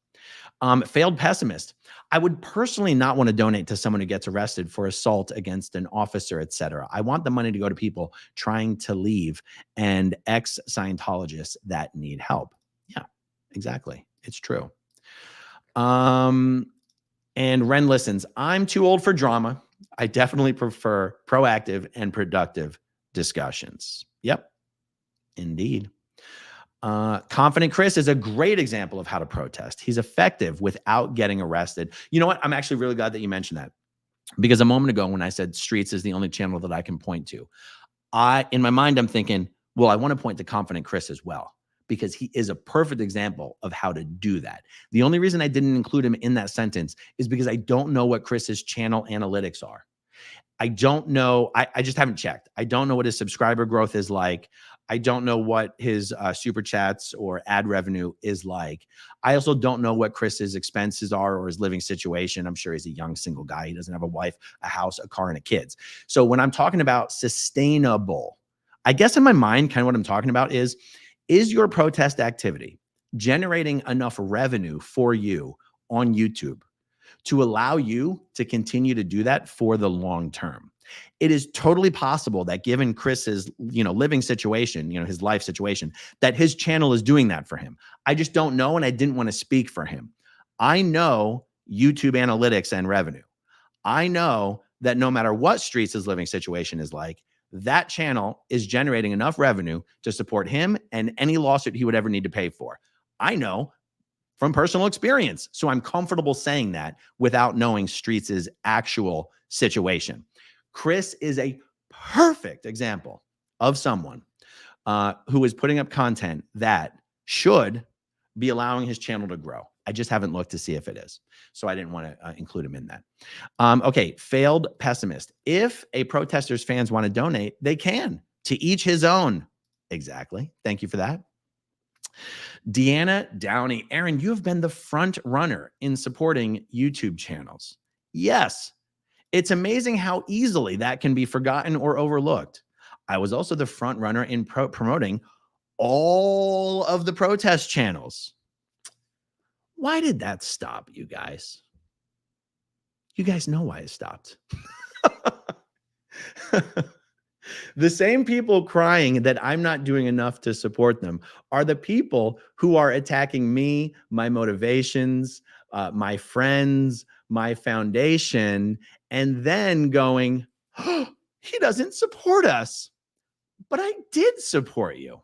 [SPEAKER 3] Failed pessimist. I would personally not want to donate to someone who gets arrested for assault against an officer, etc. I want the money to go to people trying to leave and ex-Scientologists that need help. Yeah, exactly. It's true. And Ren listens. I'm too old for drama. I definitely prefer proactive and productive discussions. Yep, indeed. Confident Chris is a great example of how to protest. He's effective without getting arrested. You know what? I'm actually really glad that you mentioned that, because a moment ago when I said streets is the only channel that I can point to, in my mind, I'm thinking, well, I want to point to Confident Chris as well, because he is a perfect example of how to do that. The only reason I didn't include him in that sentence is because I don't know what Chris's channel analytics are. I don't know. I just haven't checked. I don't know what his subscriber growth is like. I don't know what his super chats or ad revenue is like. I also don't know what Chris's expenses are or his living situation. I'm sure he's a young single guy. He doesn't have a wife, a house, a car, and a kids. So when I'm talking about sustainable, I guess in my mind, kind of what I'm talking about is your protest activity generating enough revenue for you on YouTube to allow you to continue to do that for the long term? It is totally possible that given Chris's, living situation, his life situation, that his channel is doing that for him. I just don't know, and I didn't want to speak for him. I know YouTube analytics and revenue. I know that no matter what Streets' living situation is like, that channel is generating enough revenue to support him and any lawsuit he would ever need to pay for. I know from personal experience. So I'm comfortable saying that without knowing Streets' actual situation. Chris is a perfect example of someone who is putting up content that should be allowing his channel to grow. I just haven't looked to see if it is. So I didn't want to include him in that. Okay, failed pessimist. If a protester's fans want to donate, they can. To each his own. Exactly. Thank you for that. Deanna Downey, Aaron, you have been the front runner in supporting YouTube channels. Yes, it's amazing how easily that can be forgotten or overlooked. I was also the front runner in promoting all of the protest channels. Why did that stop, you guys? You guys know why it stopped. The same people crying that I'm not doing enough to support them are the people who are attacking me, my motivations, my friends, my foundation, and then going, oh, he doesn't support us. But I did support you.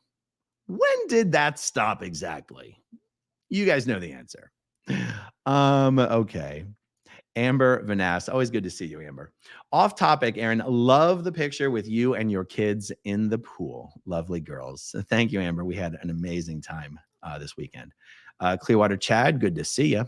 [SPEAKER 3] When did that stop exactly? You guys know the answer. Okay. Amber Vanass, always good to see you, Amber. Off topic, Aaron, love the picture with you and your kids in the pool. Lovely girls. Thank you, Amber. We had an amazing time this weekend. Clearwater Chad, good to see you.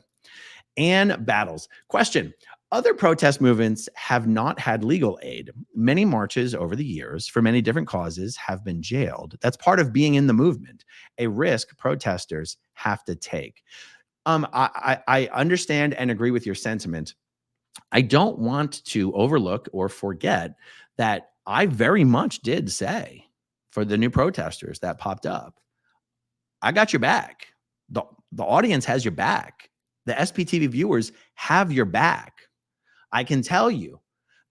[SPEAKER 3] Ann Battles, question. Other protest movements have not had legal aid. Many marches over the years for many different causes have been jailed. That's part of being in the movement, a risk protesters have to take. I understand and agree with your sentiment. I don't want to overlook or forget that I very much did say for the new protesters that popped up, I got your back. The audience has your back. The SPTV viewers have your back. I can tell you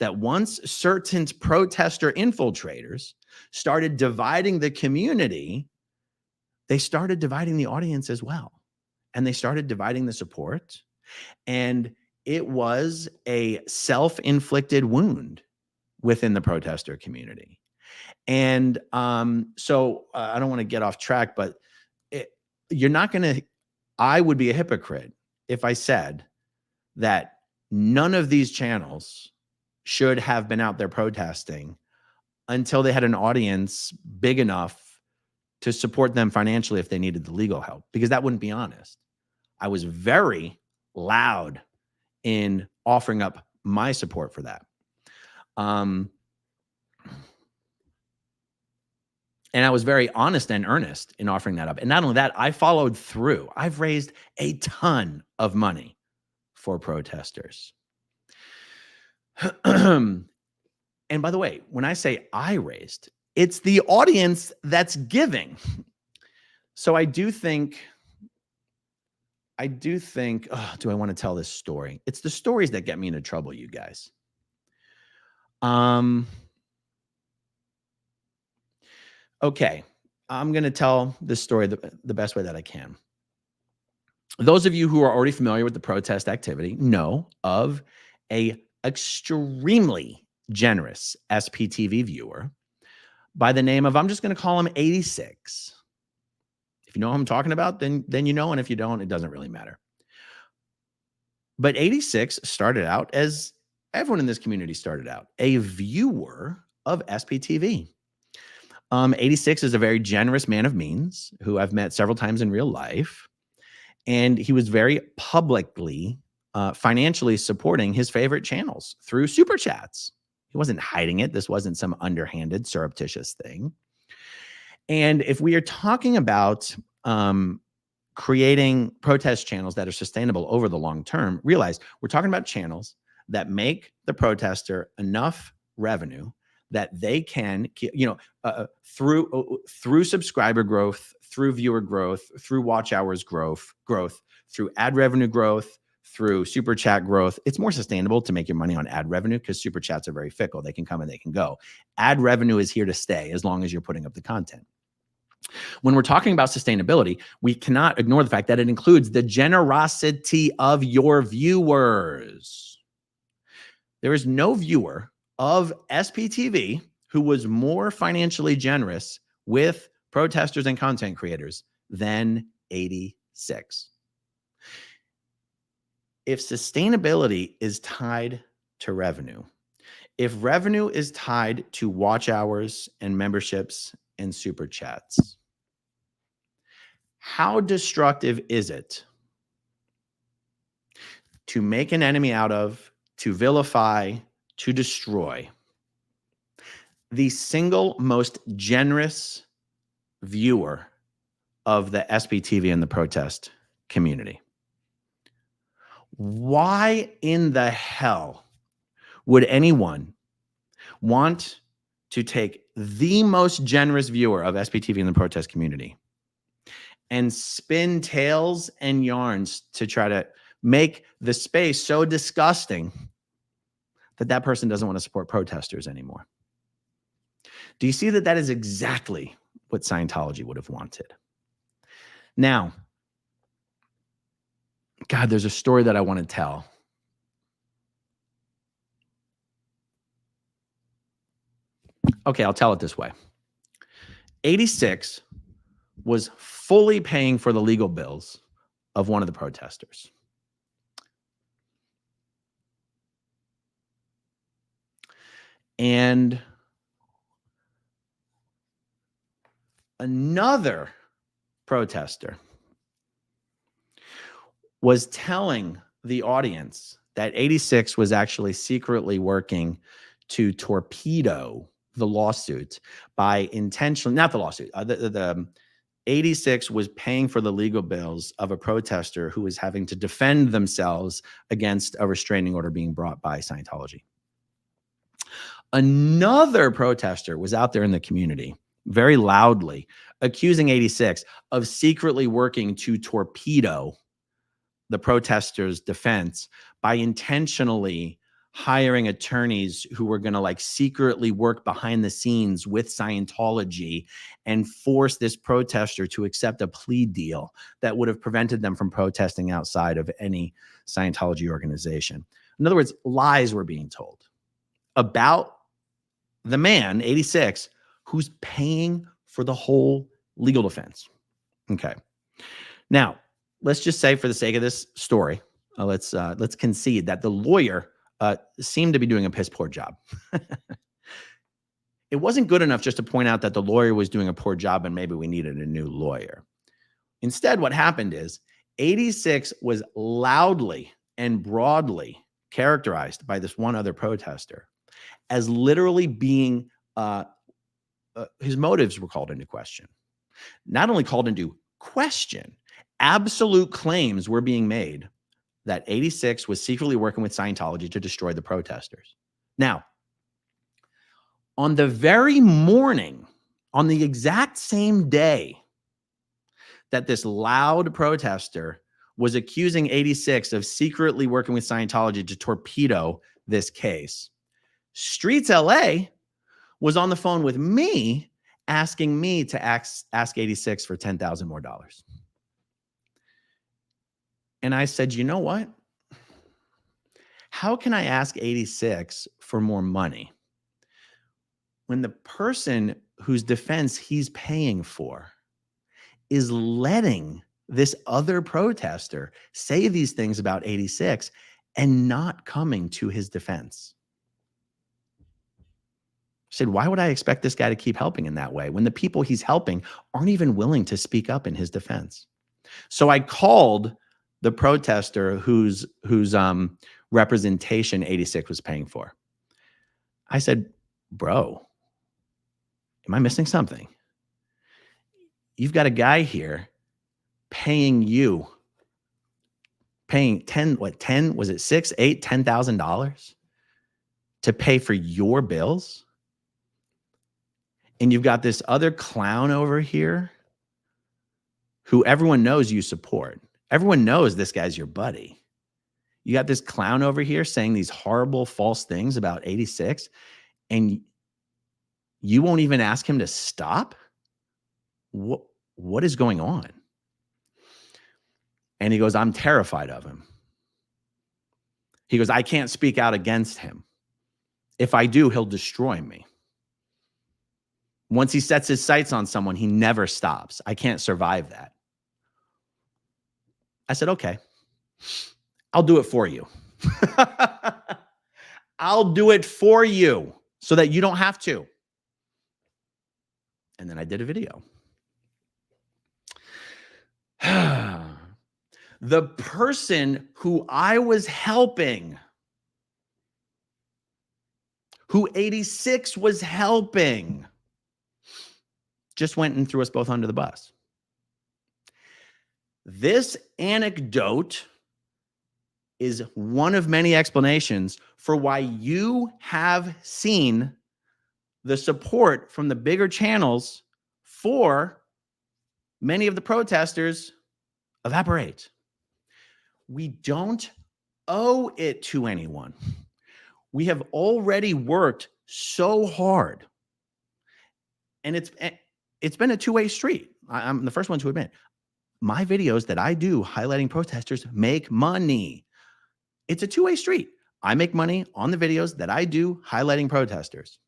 [SPEAKER 3] that once certain protester infiltrators started dividing the community, they started dividing the audience as well. And they started dividing the support. And it was a self-inflicted wound within the protester community. And so I don't want to get off track, but you're not going to, I would be a hypocrite if I said that none of these channels should have been out there protesting until they had an audience big enough to support them financially if they needed the legal help, because that wouldn't be honest. I was very loud in offering up my support for that. And I was very honest and earnest in offering that up. And not only that, I followed through. I've raised a ton of money for protesters. And by the way, when I say I raised, it's the audience that's giving. So I do think, oh, do I want to tell this story? It's the stories that get me into trouble, you guys. Okay, I'm going to tell this story the best way that I can. Those of you who are already familiar with the protest activity know of a extremely generous SPTV viewer by the name of, I'm just going to call him 86. If you know who I'm talking about, then you know, and if you don't, it doesn't really matter. But 86 started out as everyone in this community started out, a viewer of SPTV. 86 is a very generous man of means who I've met several times in real life. And he was very publicly, financially supporting his favorite channels through super chats. He wasn't hiding it. This wasn't some underhanded, surreptitious thing. And if we are talking about creating protest channels that are sustainable over the long term, realize we're talking about channels that make the protester enough revenue that they can, through subscriber growth, through viewer growth, through watch hours growth, through ad revenue growth, through super chat growth. It's more sustainable to make your money on ad revenue because super chats are very fickle. They can come and they can go. Ad revenue is here to stay as long as you're putting up the content. When we're talking about sustainability, we cannot ignore the fact that it includes the generosity of your viewers. There is no viewer of SPTV who was more financially generous with protesters and content creators than 86. If sustainability is tied to revenue, if revenue is tied to watch hours and memberships and super chats, how destructive is it to make an enemy out of, to vilify, to destroy the single most generous viewer of the SPTV and the protest community. Why in the hell would anyone want to take the most generous viewer of SPTV and the protest community and spin tales and yarns to try to make the space so disgusting that that person doesn't want to support protesters anymore? Do you see that that is exactly what Scientology would have wanted? Now, God, there's a story that I want to tell. Okay, I'll tell it this way. 86 was fully paying for the legal bills of one of the protesters. And another protester was telling the audience that 86 was actually secretly working to torpedo the lawsuit by intentionally, not the lawsuit, the 86 was paying for the legal bills of a protester who was having to defend themselves against a restraining order being brought by Scientology. Another protester was out there in the community very loudly accusing 86 of secretly working to torpedo the protesters' defense by intentionally hiring attorneys who were going to like secretly work behind the scenes with Scientology and force this protester to accept a plea deal that would have prevented them from protesting outside of any Scientology organization. In other words, lies were being told about the man, 86, who's paying for the whole legal defense. Okay. Now, let's just say for the sake of this story, let's concede that the lawyer seemed to be doing a piss poor job. It wasn't good enough just to point out that the lawyer was doing a poor job and maybe we needed a new lawyer. Instead, what happened is 86 was loudly and broadly characterized by this one other protester as literally being, his motives were called into question. Not only called into question, absolute claims were being made that 86 was secretly working with Scientology to destroy the protesters. Now, on the very morning, on the exact same day that this loud protester was accusing 86 of secretly working with Scientology to torpedo this case, Streets LA was on the phone with me asking me to ask 86 for $10,000 more. And I said, you know what? How can I ask 86 for more money when the person whose defense he's paying for is letting this other protester say these things about 86 and not coming to his defense? I said, why would I expect this guy to keep helping in that way when the people he's helping aren't even willing to speak up in his defense? So I called the protester whose representation 86 was paying for. I said, bro, am I missing something? You've got a guy here paying 10, was it 6, 8, $10,000 to pay for your bills? And you've got this other clown over here who everyone knows you support. Everyone knows this guy's your buddy. You got this clown over here saying these horrible false things about 86, and you won't even ask him to stop? What is going on? And he goes, I'm terrified of him. He goes, I can't speak out against him. If I do, he'll destroy me. Once he sets his sights on someone, he never stops. I can't survive that. I said, okay, I'll do it for you. I'll do it for you so that you don't have to. And then I did a video. The person who I was helping, who 86 was helping, just went and threw us both under the bus. This anecdote is one of many explanations for why you have seen the support from the bigger channels for many of the protesters evaporate. We don't owe it to anyone. We have already worked so hard. And it's been a two-way street. I'm the first one to admit. My videos that I do highlighting protesters make money. It's a two-way street. I make money on the videos that I do highlighting protesters.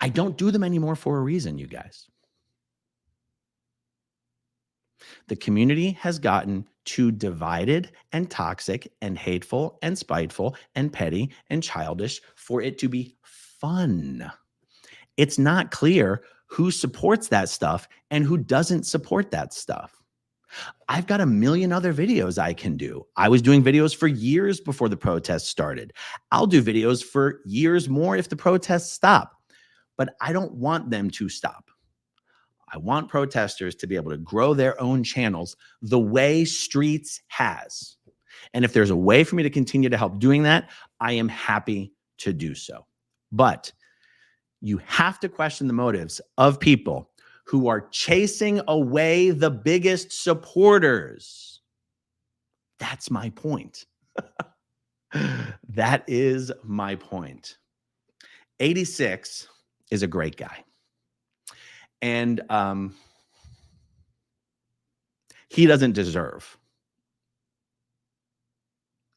[SPEAKER 3] I don't do them anymore for a reason, you guys. The community has gotten too divided and toxic and hateful and spiteful and petty and childish for it to be fun. It's not clear who supports that stuff and who doesn't support that stuff. I've got a million other videos I can do. I was doing videos for years before the protests started. I'll do videos for years more if the protests stop, but I don't want them to stop. I want protesters to be able to grow their own channels the way Streets has. And if there's a way for me to continue to help doing that, I am happy to do so. But you have to question the motives of people who are chasing away the biggest supporters. That's my point. That is my point. 86 is a great guy. And he doesn't deserve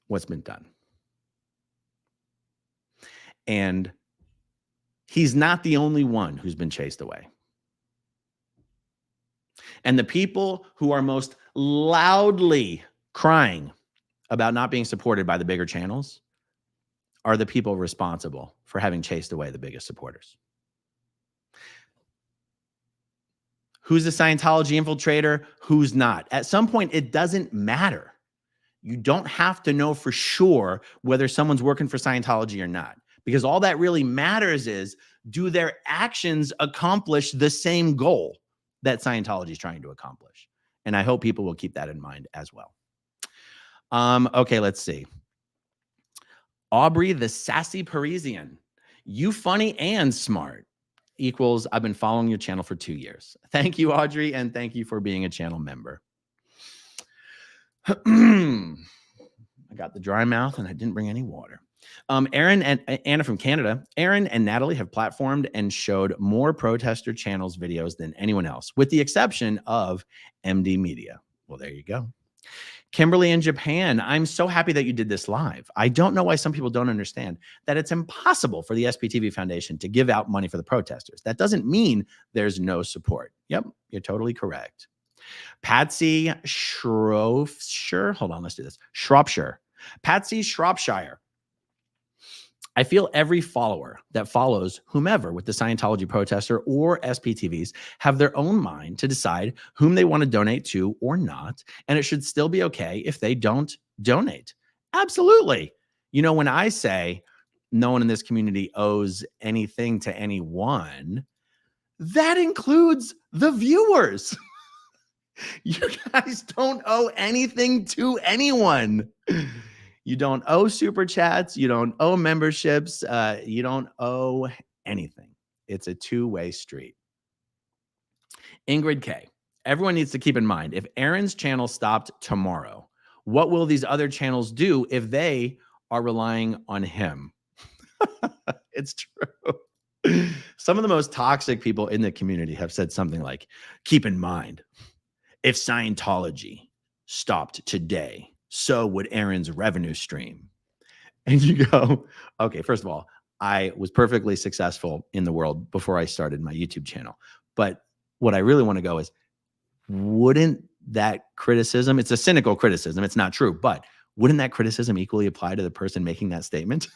[SPEAKER 3] what's been done. And he's not the only one who's been chased away. And the people who are most loudly crying about not being supported by the bigger channels are the people responsible for having chased away the biggest supporters. Who's a Scientology infiltrator? Who's not? At some point, it doesn't matter. You don't have to know for sure whether someone's working for Scientology or not, because all that really matters is, do their actions accomplish the same goal that Scientology is trying to accomplish? And I hope people will keep that in mind as well. Okay, let's see. Aubrey, the sassy Parisian. You funny and smart. Equals, I've been following your channel for 2 years. Thank you, Audrey, and thank you for being a channel member. I got the dry mouth and I didn't bring any water. Aaron and Anna from Canada. Aaron and Natalie have platformed and showed more protester channels videos than anyone else, with the exception of MD Media. Well, there you go. Kimberly in Japan, I'm so happy that you did this live. I don't know why some people don't understand that it's impossible for the SPTV Foundation to give out money for the protesters. That doesn't mean there's no support. Yep, you're totally correct. Patsy Shropshire, hold on, let's do this. Shropshire. Patsy Shropshire. I feel every follower that follows whomever with the Scientology protester or SPTVs have their own mind to decide whom they want to donate to or not. And it should still be okay if they don't donate. Absolutely. You know, when I say no one in this community owes anything to anyone, that includes the viewers. You guys don't owe anything to anyone. You don't owe super chats. You don't owe memberships. You don't owe anything. It's a two-way street. Ingrid K. Everyone needs to keep in mind, if Aaron's channel stopped tomorrow, what will these other channels do if they are relying on him? It's true. Some of the most toxic people in the community have said something like, keep in mind, if Scientology stopped today, so would Aaron's revenue stream. And you go, okay, first of all, I was perfectly successful in the world before I started my YouTube channel. But what I really want to go is, wouldn't that criticism, it's a cynical criticism, it's not true, but wouldn't that criticism equally apply to the person making that statement?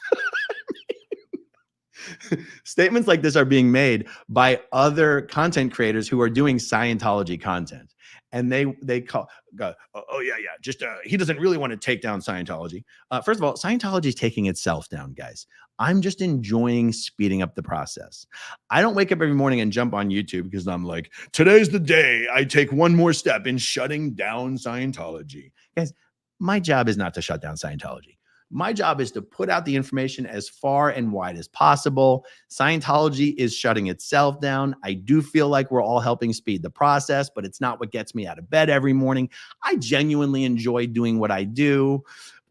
[SPEAKER 3] Statements like this are being made by other content creators who are doing Scientology content. and they go, oh yeah, just he doesn't really want to take down Scientology. First of all, Scientology is taking itself down, guys. I'm just enjoying speeding up the process. I don't wake up every morning and jump on YouTube because I'm like, today's the day I take one more step in shutting down Scientology. Guys, my job is not to shut down Scientology. My job is to put out the information as far and wide as possible. Scientology is shutting itself down. I do feel like we're all helping speed the process, but it's not what gets me out of bed every morning. I genuinely enjoy doing what I do.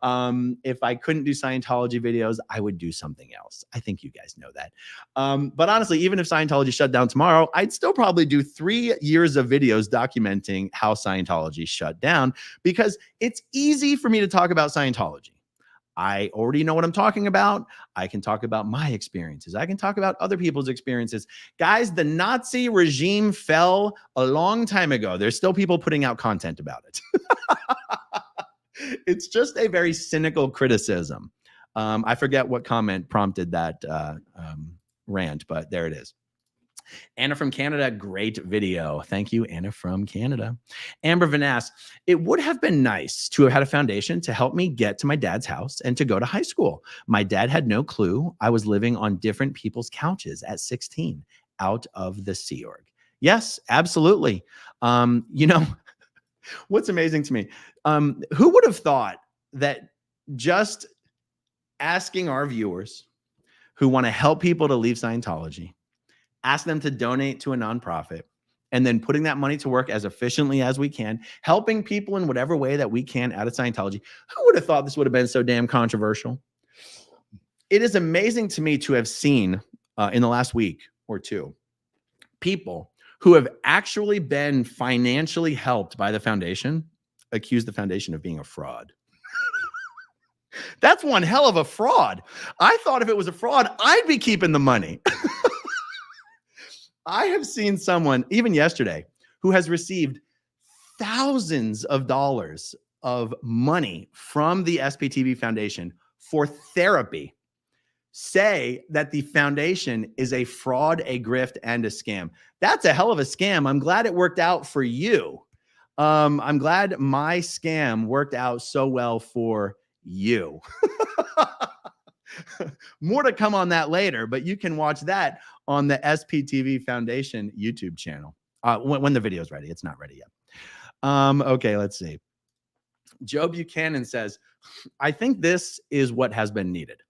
[SPEAKER 3] If I couldn't do Scientology videos, I would do something else. I think you guys know that. But honestly, even if Scientology shut down tomorrow, I'd still probably do 3 years of videos documenting how Scientology shut down, because it's easy for me to talk about Scientology. I already know what I'm talking about. I can talk about my experiences. I can talk about other people's experiences. Guys, the Nazi regime fell a long time ago. There's still people putting out content about it. It's just a very cynical criticism. I forget what comment prompted that rant, but there it is. Anna from Canada, great video. Thank you, Anna from Canada. Amber Vanass, it would have been nice to have had a foundation to help me get to my dad's house and to go to high school. My dad had no clue I was living on different people's couches at 16 out of the Sea Org. Yes, absolutely. You know, what's amazing to me, who would have thought that just asking our viewers who want to help people to leave Scientology, ask them to donate to a nonprofit, and then putting that money to work as efficiently as we can, helping people in whatever way that we can out of Scientology, who would have thought this would have been so damn controversial? It is amazing to me to have seen in the last week or two, people who have actually been financially helped by the foundation accuse the foundation of being a fraud. That's one hell of a fraud. I thought if it was a fraud, I'd be keeping the money. I have seen someone, even yesterday, who has received thousands of dollars of money from the SPTV Foundation for therapy, say that the foundation is a fraud, a grift, and a scam. That's a hell of a scam. I'm glad it worked out for you. I'm glad my scam worked out so well for you. More to come on that later, but you can watch that on the SPTV Foundation YouTube channel when the video is ready. It's not ready yet. Okay, let's see. Joe Buchanan says, I think this is what has been needed.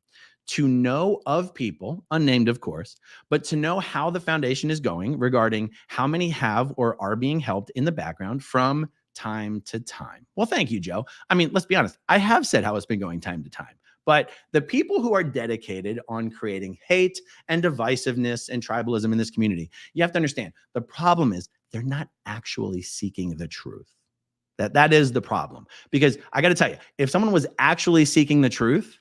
[SPEAKER 3] To know of people, unnamed of course, but to know how the foundation is going regarding how many have or are being helped in the background from time to time. Well, thank you, Joe. I mean, let's be honest. I have said how it's been going time to time. But the people who are dedicated on creating hate and divisiveness and tribalism in this community, you have to understand, the problem is they're not actually seeking the truth. That is the problem. Because I got to tell you, if someone was actually seeking the truth,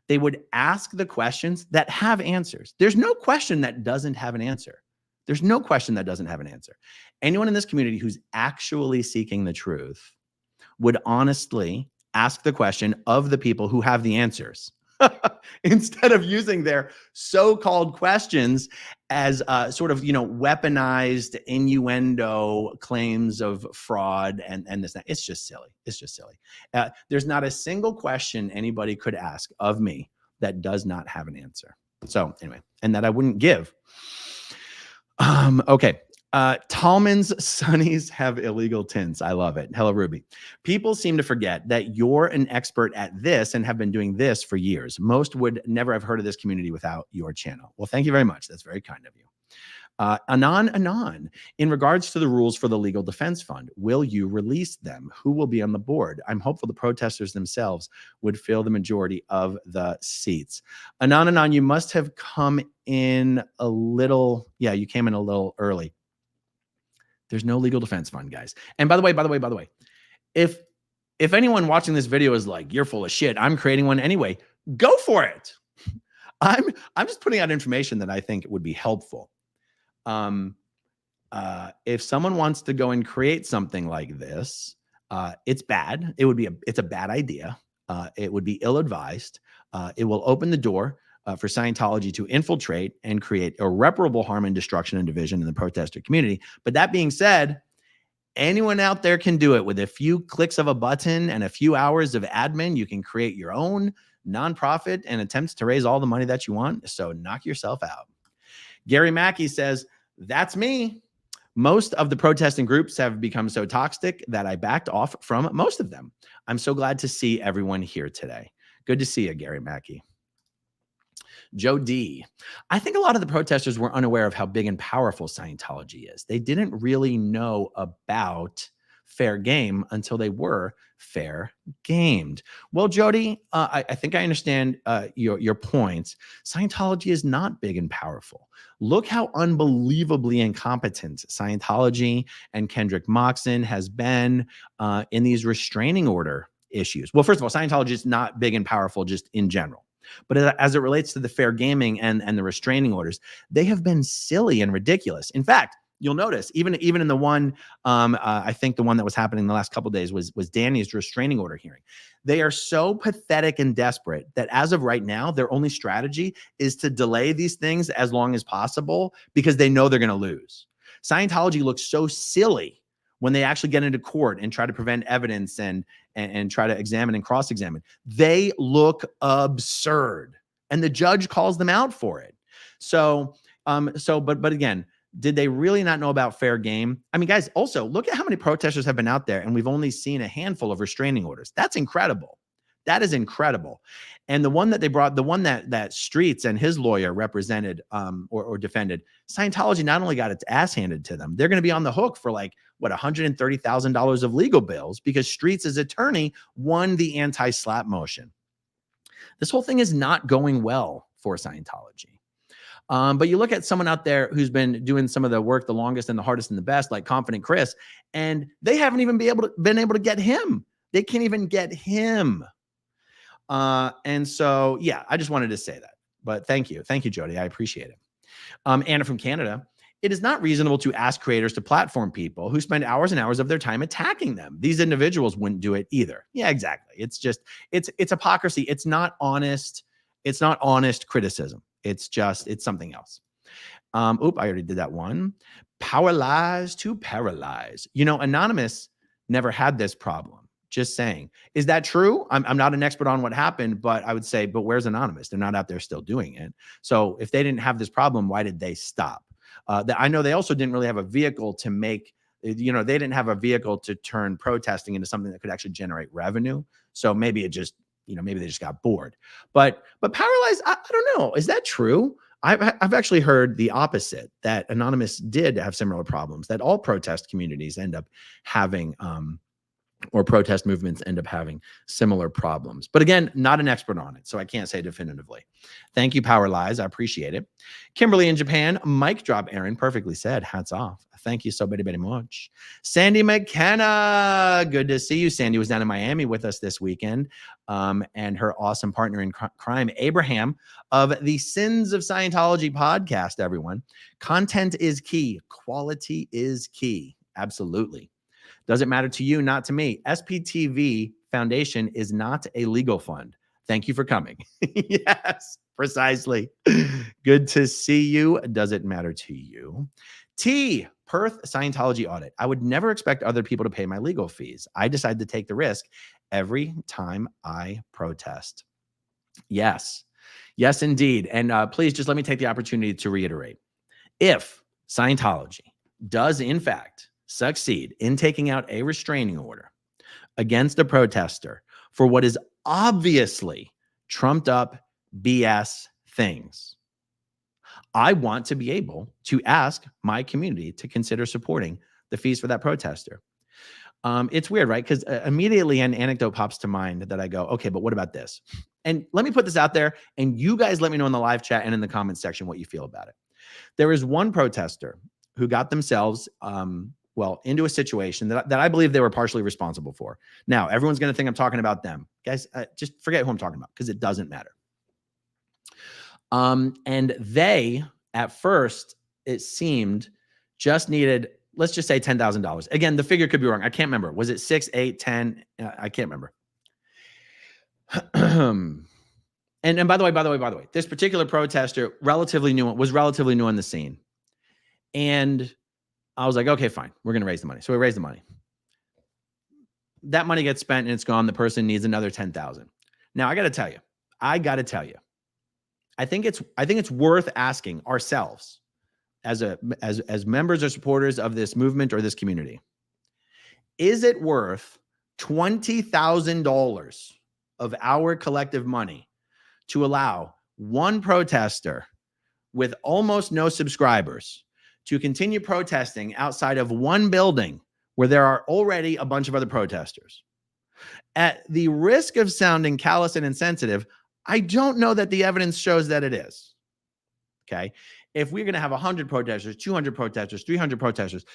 [SPEAKER 3] they would ask the questions that have answers. There's no question that doesn't have an answer. There's no question that doesn't have an answer. Anyone in this community who's actually seeking the truth would honestly ask the question of the people who have the answers instead of using their so-called questions as sort of, weaponized innuendo claims of fraud and this. It's just silly. It's just silly. There's not a single question anybody could ask of me that does not have an answer. So anyway, and that I wouldn't give. Okay. Tallman's Sunnies have illegal tints. I love it. Hello, Ruby. People seem to forget that you're an expert at this and have been doing this for years. Most would never have heard of this community without your channel. Well, thank you very much. That's very kind of you. Anon, in regards to the rules for the Legal Defense Fund, will you release them? Who will be on the board? I'm hopeful the protesters themselves would fill the majority of the seats. Anon, you must have come in a little, you came in a little early. There's no legal defense fund, guys. And by the way, if anyone watching this video is like, you're full of shit, I'm creating one anyway, go for it. I'm just putting out information that I think would be helpful. If someone wants to go and create something like this, it's bad. It's a bad idea. It would be ill-advised. It will open the door for Scientology to infiltrate and create irreparable harm and destruction and division in the protester community. But that being said, Anyone out there can do it with a few clicks of a button and a few hours of admin. You can create your own nonprofit and attempt to raise all the money that you want. So knock yourself out. Gary Mackey says, that's me. Most of the protesting groups have become so toxic that I backed off from most of them. I'm so glad to see everyone here today. Good to see you, Gary Mackey. Joe D. I think a lot of the protesters were unaware of how big and powerful Scientology is. They didn't really know about fair game until they were fair gamed. Well, Jody, I think I understand your points. Scientology is not big and powerful. Look how unbelievably incompetent Scientology and Kendrick Moxon has been in these restraining order issues. Well, first of all, Scientology is not big and powerful just in general. But as it relates to the fair gaming and the restraining orders, they have been silly and ridiculous. In fact, you'll notice even in the one, I think the one that was happening the last couple of days was Danny's restraining order hearing. They are so pathetic and desperate that as of right now, their only strategy is to delay these things as long as possible because they know they're going to lose. Scientology looks so silly when they actually get into court and try to prevent evidence and try to examine and cross-examine. They look absurd, and the judge calls them out for it. But again, did they really not know about fair game? I mean, guys, also look at how many protesters have been out there, and we've only seen a handful of restraining orders. That's incredible. That is incredible. And the one that they brought, the one that Streets and his lawyer represented or defended, Scientology not only got its ass handed to them, they're going to be on the hook for like, what, $130,000 of legal bills because Streets' attorney won the anti-slap motion. This whole thing is not going well for Scientology. But you look at someone out there who's been doing some of the work the longest and the hardest and the best, like Confident Chris, and they haven't even been able to get him. They can't even get him. And so, yeah, I just wanted to say that. But thank you, Jody. I appreciate it. Anna from Canada. It is not reasonable to ask creators to platform people who spend hours and hours of their time attacking them. These individuals wouldn't do it either. Yeah, exactly. It's just, it's hypocrisy. It's not honest. It's not honest criticism. It's something else. I already did that one. Power lies to paralyze. You know, Anonymous never had this problem. Just saying. Is that true? I'm not an expert on what happened, but I would say, but where's Anonymous? They're not out there still doing it. So if they didn't have this problem, why did they stop? I know they also didn't really have a vehicle to make, they didn't have a vehicle to turn protesting into something that could actually generate revenue. So maybe it just, maybe they just got bored. But Powerlize, I don't know. Is that true? I've actually heard the opposite, that Anonymous did have similar problems, that all protest communities end up having, or protest movements end up having similar problems. But again, not an expert on it, so I can't say definitively. Thank you, Power Lies. I appreciate it. Kimberly in Japan, mic drop, Aaron. Perfectly said. Hats off. Thank you so very, very much. Sandy McKenna. Good to see you. Sandy was down in Miami with us this weekend. And her awesome partner in crime, Abraham, of the Sins of Scientology podcast, everyone. Content is key. Quality is key. Absolutely. Does it matter to you? Not to me. SPTV Foundation is not a legal fund. Thank you for coming. Yes, precisely. Good to see you. Does it matter to you? T, Perth Scientology audit. I would never expect other people to pay my legal fees. I decide to take the risk every time I protest. Yes. Yes, indeed. And please just let me take the opportunity to reiterate. If Scientology does, in fact, succeed in taking out a restraining order against a protester for what is obviously trumped up BS things, I want to be able to ask my community to consider supporting the fees for that protester. It's weird, right? Because immediately an anecdote pops to mind that I go, okay, but what about this? And let me put this out there, and you guys let me know in the live chat and in the comments section what you feel about it. There is one protester who got themselves into a situation that I believe they were partially responsible for. Now, everyone's going to think I'm talking about them. Guys, just forget who I'm talking about because it doesn't matter. And they, at first, it seemed, just needed, let's just say $10,000. Again, the figure could be wrong. I can't remember. Was it 6, 8, 10? I can't remember. And by the way, this particular protester was relatively new on the scene. And I was like, okay, fine. We're going to raise the money. So we raised the money. That money gets spent and it's gone. The person needs another 10,000. Now I got to tell you, I think it's worth asking ourselves as members or supporters of this movement or this community. Is it worth $20,000 of our collective money to allow one protester with almost no subscribers to continue protesting outside of one building where there are already a bunch of other protesters? At the risk of sounding callous and insensitive, I don't know that the evidence shows that it is. Okay. If we're going to have 100 protesters, 200 protesters, 300 protesters,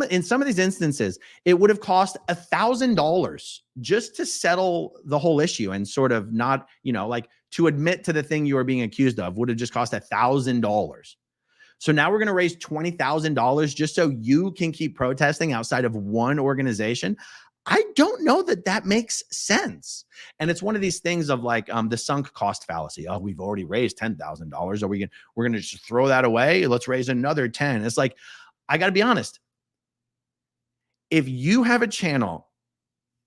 [SPEAKER 3] in some of these instances, it would have cost $1,000 just to settle the whole issue and sort of not, like to admit to the thing you are being accused of would have just cost $1,000. So now we're going to raise $20,000 just so you can keep protesting outside of one organization. I don't know that makes sense. And it's one of these things of like the sunk cost fallacy. Oh, we've already raised $10,000. We're going to just throw that away? Let's raise another 10. It's like, I got to be honest. If you have a channel,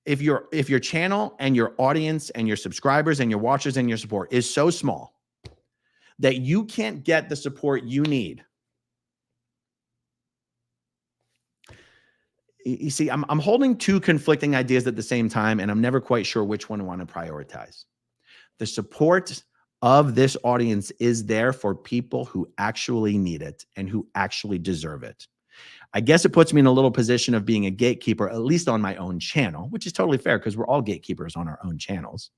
[SPEAKER 3] if your channel and your audience and your subscribers and your watchers and your support is so small that you can't get the support you need. You see, I'm holding two conflicting ideas at the same time, and I'm never quite sure which one I want to prioritize. The support of this audience is there for people who actually need it and who actually deserve it. I guess it puts me in a little position of being a gatekeeper, at least on my own channel, which is totally fair because we're all gatekeepers on our own channels,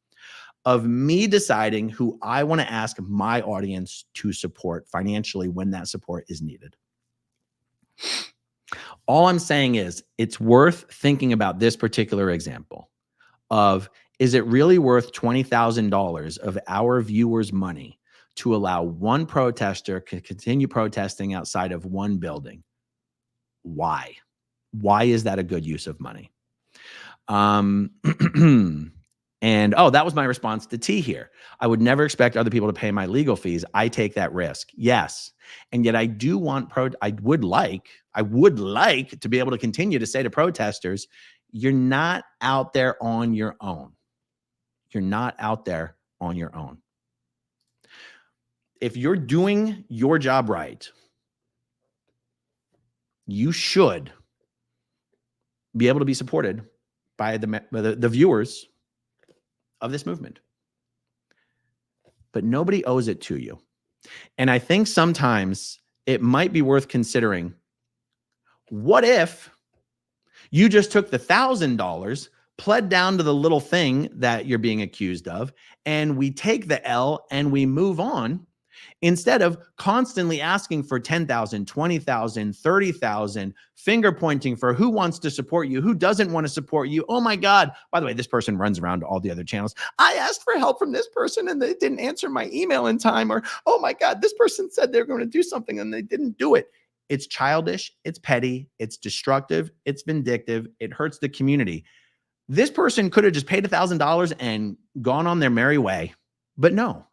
[SPEAKER 3] of me deciding who I want to ask my audience to support financially when that support is needed. All I'm saying is it's worth thinking about this particular example of, is it really worth $20,000 of our viewers' money to allow one protester to continue protesting outside of one building? Why? Why is that a good use of money? And that was my response to T here. I would never expect other people to pay my legal fees. I take that risk. Yes. And yet I do want I would like to be able to continue to say to protesters, you're not out there on your own. You're not out there on your own. If you're doing your job right, you should be able to be supported by the viewers of this movement. But nobody owes it to you. And I think sometimes it might be worth considering, what if you just took the $1,000, pled down to the little thing that you're being accused of, and we take the L and we move on, instead of constantly asking for 10,000, 20,000, 30,000, finger pointing for who wants to support you, who doesn't want to support you. Oh my God. By the way, this person runs around to all the other channels. I asked for help from this person and they didn't answer my email in time. Or, oh my God, this person said they're going to do something and they didn't do it. It's childish. It's petty. It's destructive. It's vindictive. It hurts the community. This person could have just paid $1,000 and gone on their merry way, but no.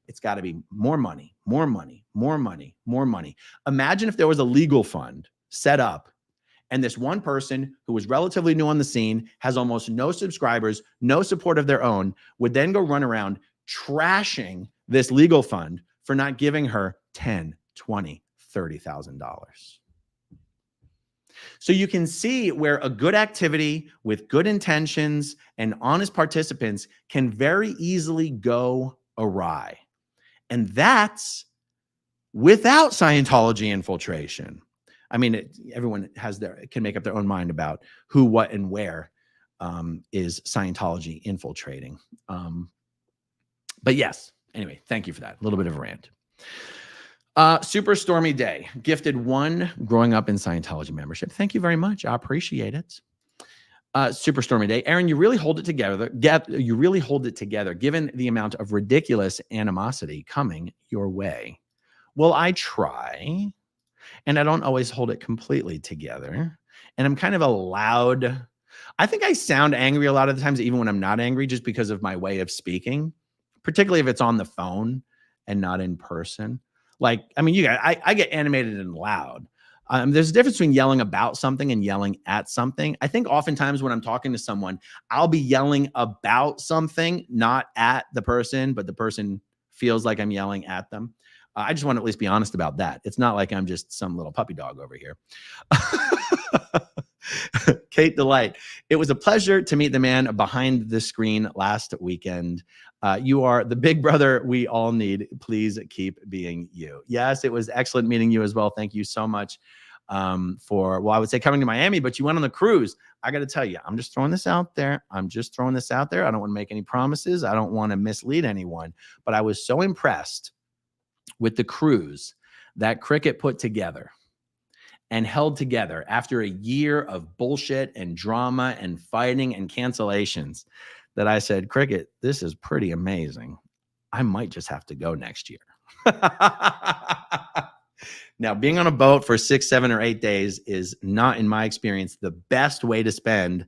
[SPEAKER 3] It's got to be more money, more money, more money, more money. Imagine if there was a legal fund set up and this one person who was relatively new on the scene, has almost no subscribers, no support of their own, would then go run around trashing this legal fund for not giving her $10,000, $20,000, $30,000. So you can see where a good activity with good intentions and honest participants can very easily go awry. And that's without Scientology infiltration. I mean, everyone can make up their own mind about who, what, and where is Scientology infiltrating. But yes, anyway, thank you for that. A little bit of a rant. Super Stormy Day, gifted one growing up in Scientology membership. Thank you very much. I appreciate it. Super Stormy Day. Aaron, you really hold it together. You really hold it together, given the amount of ridiculous animosity coming your way. Well, I try, and I don't always hold it completely together. And I'm kind of a loud, I think I sound angry a lot of the times, even when I'm not angry, just because of my way of speaking, particularly if it's on the phone and not in person. Like, I mean, I get animated and loud. There's a difference between yelling about something and yelling at something. I think oftentimes when I'm talking to someone, I'll be yelling about something, not at the person, but the person feels like I'm yelling at them. I just want to at least be honest about that. It's not like I'm just some little puppy dog over here. Kate Delight. It was a pleasure to meet the man behind the screen last weekend. You are the big brother we all need. Please keep being you. Yes, it was excellent meeting you as well. Thank you so much for, well, I would say coming to Miami, but you went on the cruise. I got to tell you, I'm just throwing this out there. I don't want to make any promises. I don't want to mislead anyone, but I was so impressed with the cruise that Cricket put together and held together after a year of bullshit and drama and fighting and cancellations that I said, Cricket, this is pretty amazing. I might just have to go next year. Now, being on a boat for 6, 7, or 8 days is not, in my experience, the best way to spend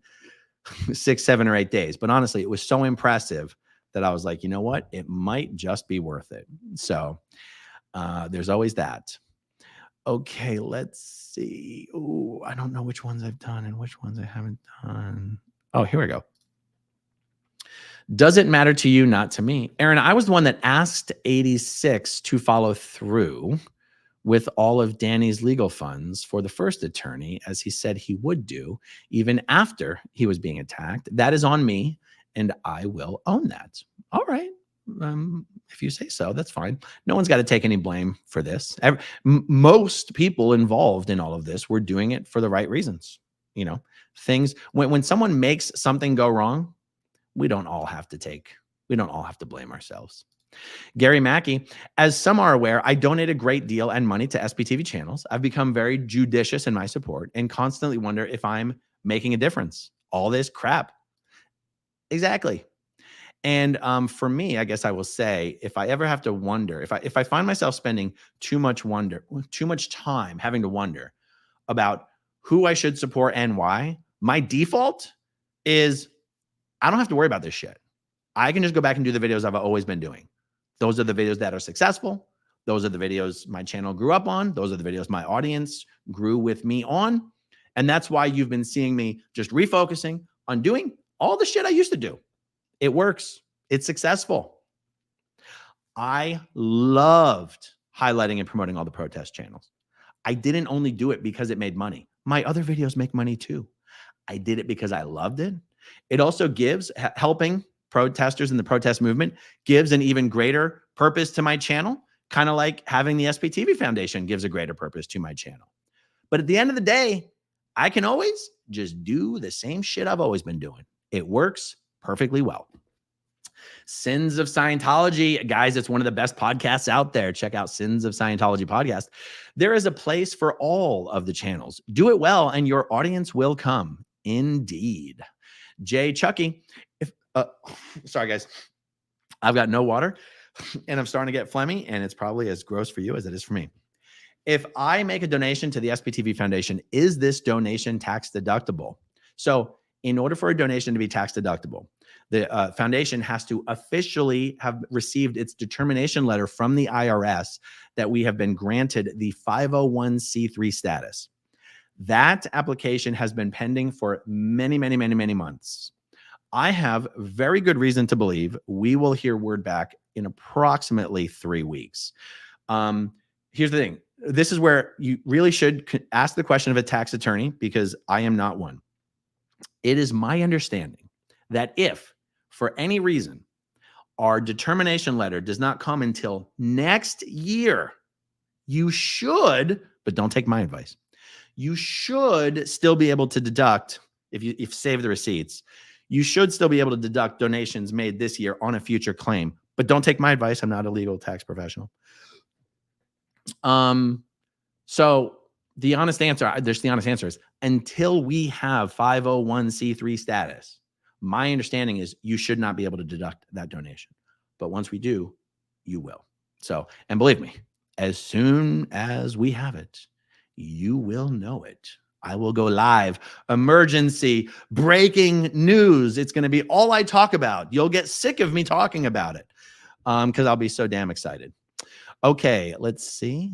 [SPEAKER 3] 6, 7, or 8 days. But honestly, it was so impressive that I was like, you know what? It might just be worth it. So there's always that. Okay, let's see. Oh, I don't know which ones I've done and which ones I haven't done. Oh, here we go. Does it matter to you? Not to me. Aaron, I was the one that asked 86 to follow through with all of Danny's legal funds for the first attorney, as he said he would do, even after he was being attacked. That is on me, and I will own that. All right. If you say so, that's fine. No one's got to take any blame for this. Most people involved in all of this were doing it for the right reasons. You know, things, when someone makes something go wrong, we don't all have to blame ourselves. Gary Mackey, as some are aware, I donate a great deal and money to SPTV channels. I've become very judicious in my support and constantly wonder if I'm making a difference. All this crap. Exactly. And for me, I guess I will say, if I ever have to wonder, if I find myself spending too much time having to wonder about who I should support and why, my default is I don't have to worry about this shit. I can just go back and do the videos I've always been doing. Those are the videos that are successful. Those are the videos my channel grew up on. Those are the videos my audience grew with me on. And that's why you've been seeing me just refocusing on doing all the shit I used to do. It works. It's successful. I loved highlighting and promoting all the protest channels. I didn't only do it because it made money. My other videos make money too. I did it because I loved it. It also gives, helping protesters in the protest movement gives an even greater purpose to my channel, kind of like having the SPTV Foundation gives a greater purpose to my channel. But at the end of the day, I can always just do the same shit I've always been doing. It works perfectly well. Sins of Scientology. Guys, it's one of the best podcasts out there. Check out Sins of Scientology podcast. There is a place for all of the channels. Do it well and your audience will come. Indeed. Jay Chucky. Sorry, guys. I've got no water and I'm starting to get phlegmy, and it's probably as gross for you as it is for me. If I make a donation to the SPTV Foundation, is this donation tax deductible? So in order for a donation to be tax deductible, the foundation has to officially have received its determination letter from the IRS that we have been granted the 501c3 status. That application has been pending for many, many, many, many months. I have very good reason to believe we will hear word back in approximately 3 weeks. Here's the thing. This is where you really should ask the question of a tax attorney, because I am not one. It is my understanding that if, for any reason, our determination letter does not come until next year, you should, but don't take my advice, you should still be able to deduct, if you save the receipts, you should still be able to deduct donations made this year on a future claim. But don't take my advice. I'm not a legal tax professional. So the honest answer is, until we have 501c3 status, my understanding is you should not be able to deduct that donation. But once we do, you will. So, and believe me, as soon as we have it, you will know it. I will go live. Emergency, breaking news. It's going to be all I talk about. You'll get sick of me talking about it because I'll be so damn excited. Okay, let's see.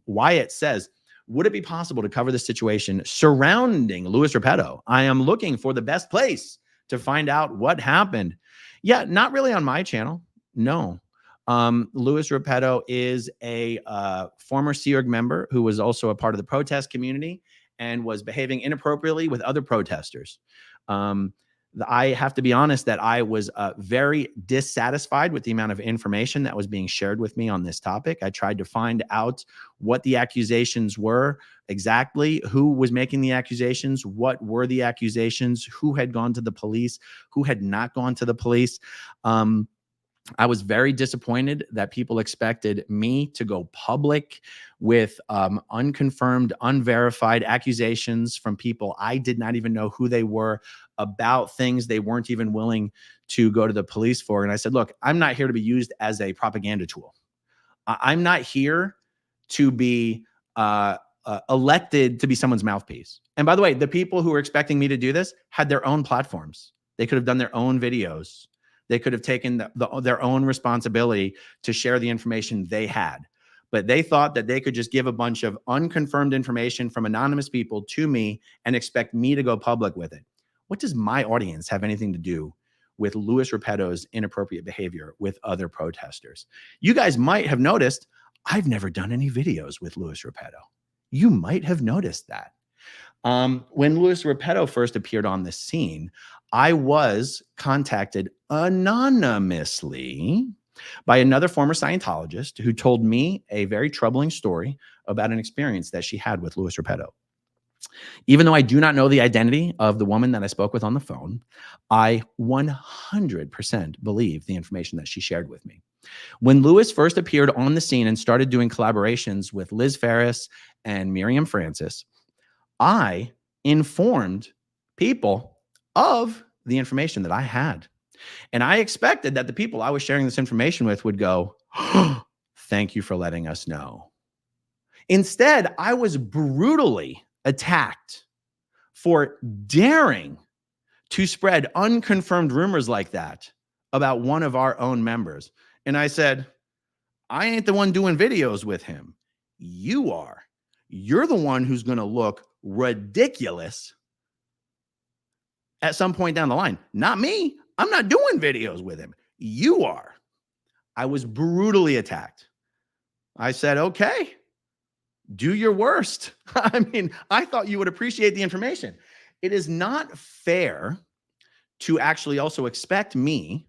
[SPEAKER 3] Wyatt says, would it be possible to cover the situation surrounding Louis Repetto? I am looking for the best place to find out what happened. Yeah, not really on my channel. No. Louis Repetto is a former Sea Org member who was also a part of the protest community and was behaving inappropriately with other protesters. I have to be honest that I was very dissatisfied with the amount of information that was being shared with me on this topic. I tried to find out what the accusations were exactly, who was making the accusations, what were the accusations, who had gone to the police, who had not gone to the police. I was very disappointed that people expected me to go public with unconfirmed, unverified accusations from people I did not even know who they were about things they weren't even willing to go to the police for. And I said, look, I'm not here to be used as a propaganda tool. I'm not here to be elected to be someone's mouthpiece. And by the way, the people who were expecting me to do this had their own platforms. They could have done their own videos. They could have taken their own responsibility to share the information they had. But they thought that they could just give a bunch of unconfirmed information from anonymous people to me and expect me to go public with it. What does my audience have anything to do with Louis Repetto's inappropriate behavior with other protesters? You guys might have noticed I've never done any videos with Louis Repetto. You might have noticed that. When Louis Repetto first appeared on the scene, I was contacted anonymously by another former Scientologist who told me a very troubling story about an experience that she had with Louis Repetto. Even though I do not know the identity of the woman that I spoke with on the phone, I 100% believe the information that she shared with me. When Louis first appeared on the scene and started doing collaborations with Liz Ferris and Miriam Francis, I informed people of the information that I had. And I expected that the people I was sharing this information with would go, oh, thank you for letting us know. Instead, I was brutally attacked for daring to spread unconfirmed rumors like that about one of our own members. And I said, I ain't the one doing videos with him. You are. You're the one who's going to look ridiculous at some point down the line. Not me. I'm not doing videos with him. You are. I was brutally attacked. I said, okay, do your worst. I mean, I thought you would appreciate the information. It is not fair to actually also expect me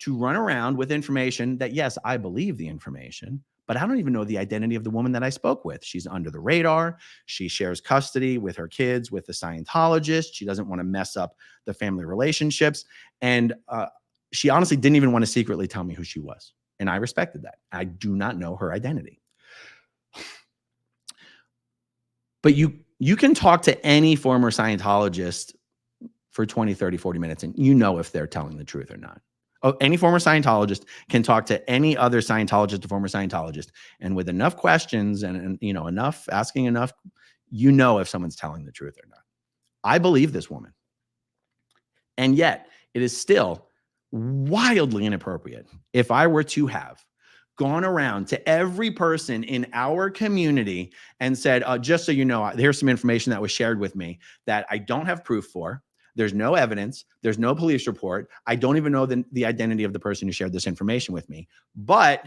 [SPEAKER 3] to run around with information that, yes, I believe the information, but I don't even know the identity of the woman that I spoke with. She's under the radar. She shares custody with her kids, with the Scientologist. She doesn't want to mess up the family relationships. And she honestly didn't even want to secretly tell me who she was. And I respected that. I do not know her identity. But you can talk to any former Scientologist for 20, 30, 40 minutes, and you know if they're telling the truth or not. Oh, any former Scientologist can talk to any other Scientologist or former Scientologist, and with enough questions and asking enough, you know if someone's telling the truth or not. I believe this woman, and yet it is still wildly inappropriate if I were to have gone around to every person in our community and said, just so you know, here's some information that was shared with me that I don't have proof for. There's no evidence. There's no police report. I don't even know the identity of the person who shared this information with me, but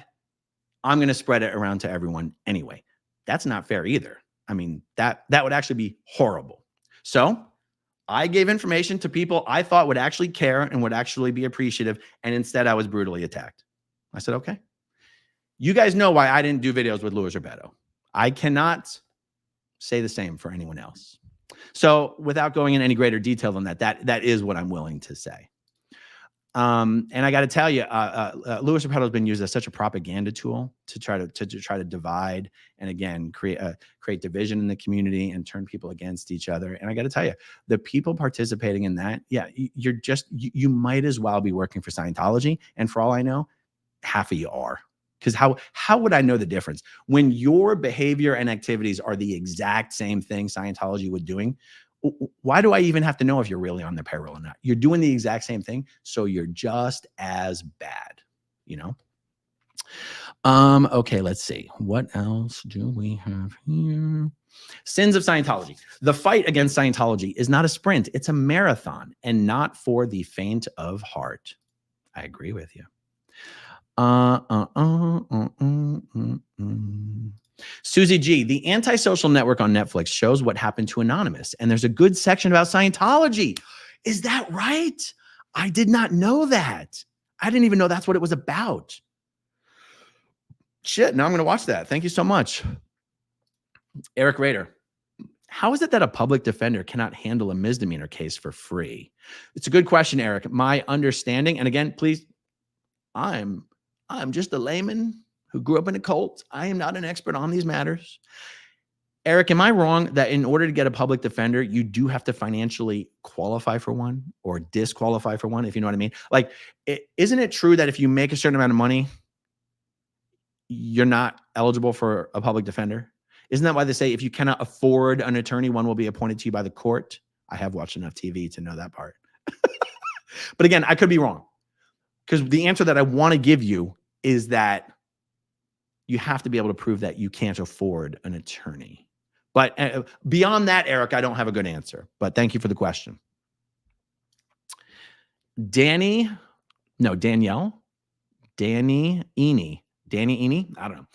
[SPEAKER 3] I'm going to spread it around to everyone anyway. That's not fair either. I mean, that would actually be horrible. So I gave information to people I thought would actually care and would actually be appreciative. And instead I was brutally attacked. I said, okay, you guys know why I didn't do videos with Louis Repetto. I cannot say the same for anyone else. So without going in any greater detail than that is what I'm willing to say. And I got to tell you, Louis Repetto has been used as such a propaganda tool to try to divide and again create division in the community and turn people against each other. And I got to tell you, the people participating in that, yeah, you might as well be working for Scientology. And for all I know, half of you are. Because how would I know the difference when your behavior and activities are the exact same thing Scientology would doing? Why do I even have to know if you're really on the payroll or not? You're doing the exact same thing, so you're just as bad, you know? Okay, let's see. What else do we have here? Sins of Scientology. The fight against Scientology is not a sprint, it's a marathon and not for the faint of heart. I agree with you. Susie G, the Antisocial Network on Netflix shows what happened to Anonymous, and there's a good section about Scientology. Is that right? I did not know that. I didn't even know that's what it was about. Shit, now I'm going to watch that. Thank you so much. Eric Rader, how is it that a public defender cannot handle a misdemeanor case for free? It's a good question, Eric. My understanding, and again, please, I'm just a layman who grew up in a cult. I am not an expert on these matters. Eric, am I wrong that in order to get a public defender, you do have to financially qualify for one or disqualify for one, if you know what I mean? Like, isn't it true that if you make a certain amount of money, you're not eligible for a public defender? Isn't that why they say if you cannot afford an attorney, one will be appointed to you by the court? I have watched enough TV to know that part. But again, I could be wrong, because the answer that I want to give you is that you have to be able to prove that you can't afford an attorney. But beyond that, Eric, I don't have a good answer. But thank you for the question. Danielle, Danny Eni, I don't know.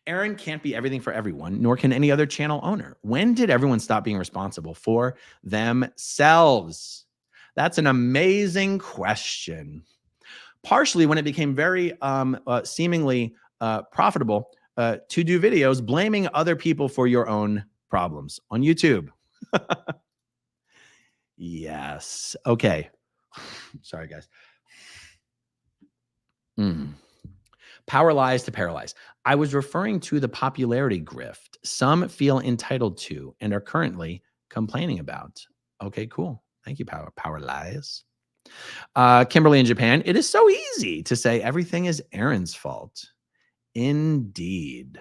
[SPEAKER 3] Aaron can't be everything for everyone, nor can any other channel owner. When did everyone stop being responsible for themselves? That's an amazing question. Partially when it became very seemingly profitable to do videos blaming other people for your own problems on YouTube. Yes. Okay. Sorry, guys. Power lies to paralyze. I was referring to the popularity grift some feel entitled to and are currently complaining about. Okay, cool. Thank you, Power lies. Kimberly in Japan, it is so easy to say everything is Aaron's fault. Indeed.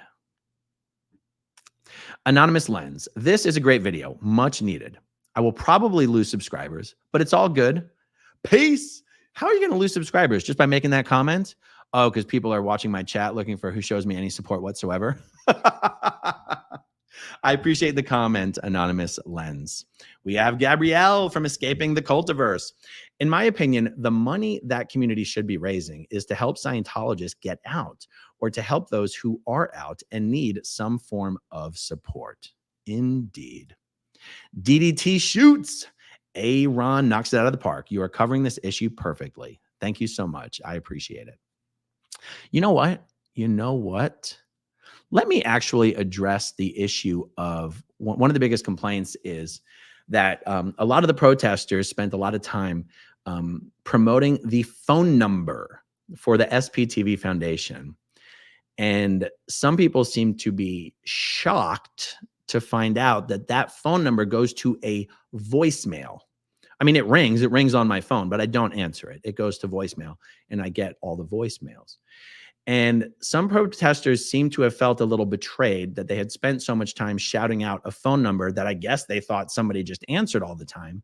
[SPEAKER 3] Anonymous Lens. This is a great video, much needed. I will probably lose subscribers, but it's all good. Peace. How are you going to lose subscribers? Just by making that comment? Oh, because people are watching my chat looking for who shows me any support whatsoever. I appreciate the comment, Anonymous Lens. We have Gabrielle from Escaping the Cultiverse. In my opinion, the money that community should be raising is to help Scientologists get out or to help those who are out and need some form of support. Indeed. DDT shoots. Ron knocks it out of the park. You are covering this issue perfectly. Thank you so much. I appreciate it. You know what? Let me actually address the issue of one of the biggest complaints is that a lot of the protesters spent a lot of time promoting the phone number for the SPTV Foundation. And some people seem to be shocked to find out that that phone number goes to a voicemail. I mean, it rings on my phone, but I don't answer it. It goes to voicemail and I get all the voicemails. And some protesters seem to have felt a little betrayed that they had spent so much time shouting out a phone number that I guess they thought somebody just answered all the time.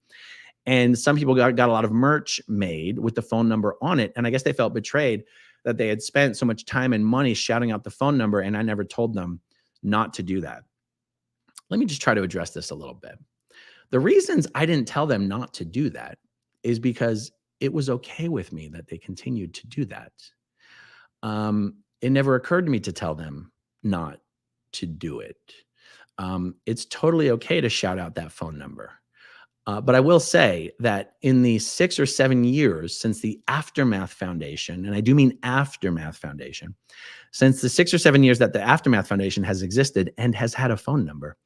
[SPEAKER 3] And some people got a lot of merch made with the phone number on it. And I guess they felt betrayed that they had spent so much time and money shouting out the phone number, and I never told them not to do that. Let me just try to address this a little bit. The reasons I didn't tell them not to do that is because it was okay with me that they continued to do that. It never occurred to me to tell them not to do it. It's totally okay to shout out that phone number. But I will say that in the 6 or 7 years since the Aftermath Foundation, and I do mean Aftermath Foundation, since the 6 or 7 years that the Aftermath Foundation has existed and has had a phone number,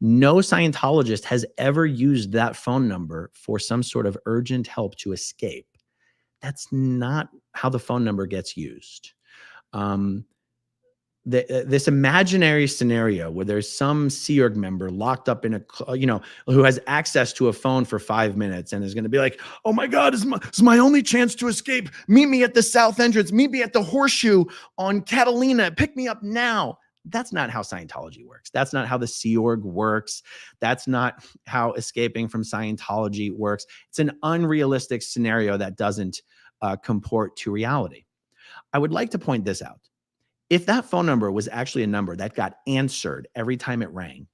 [SPEAKER 3] no Scientologist has ever used that phone number for some sort of urgent help to escape. That's not how the phone number gets used. This imaginary scenario where there's some Sea Org member locked up in a, who has access to a phone for 5 minutes and is going to be like, oh my God, this is my only chance to escape. Meet me at the south entrance. Meet me at the Horseshoe on Catalina. Pick me up now. That's not how Scientology works. That's not how the Sea Org works. That's not how escaping from Scientology works. It's an unrealistic scenario that doesn't comport to reality. I would like to point this out. If that phone number was actually a number that got answered every time it rang,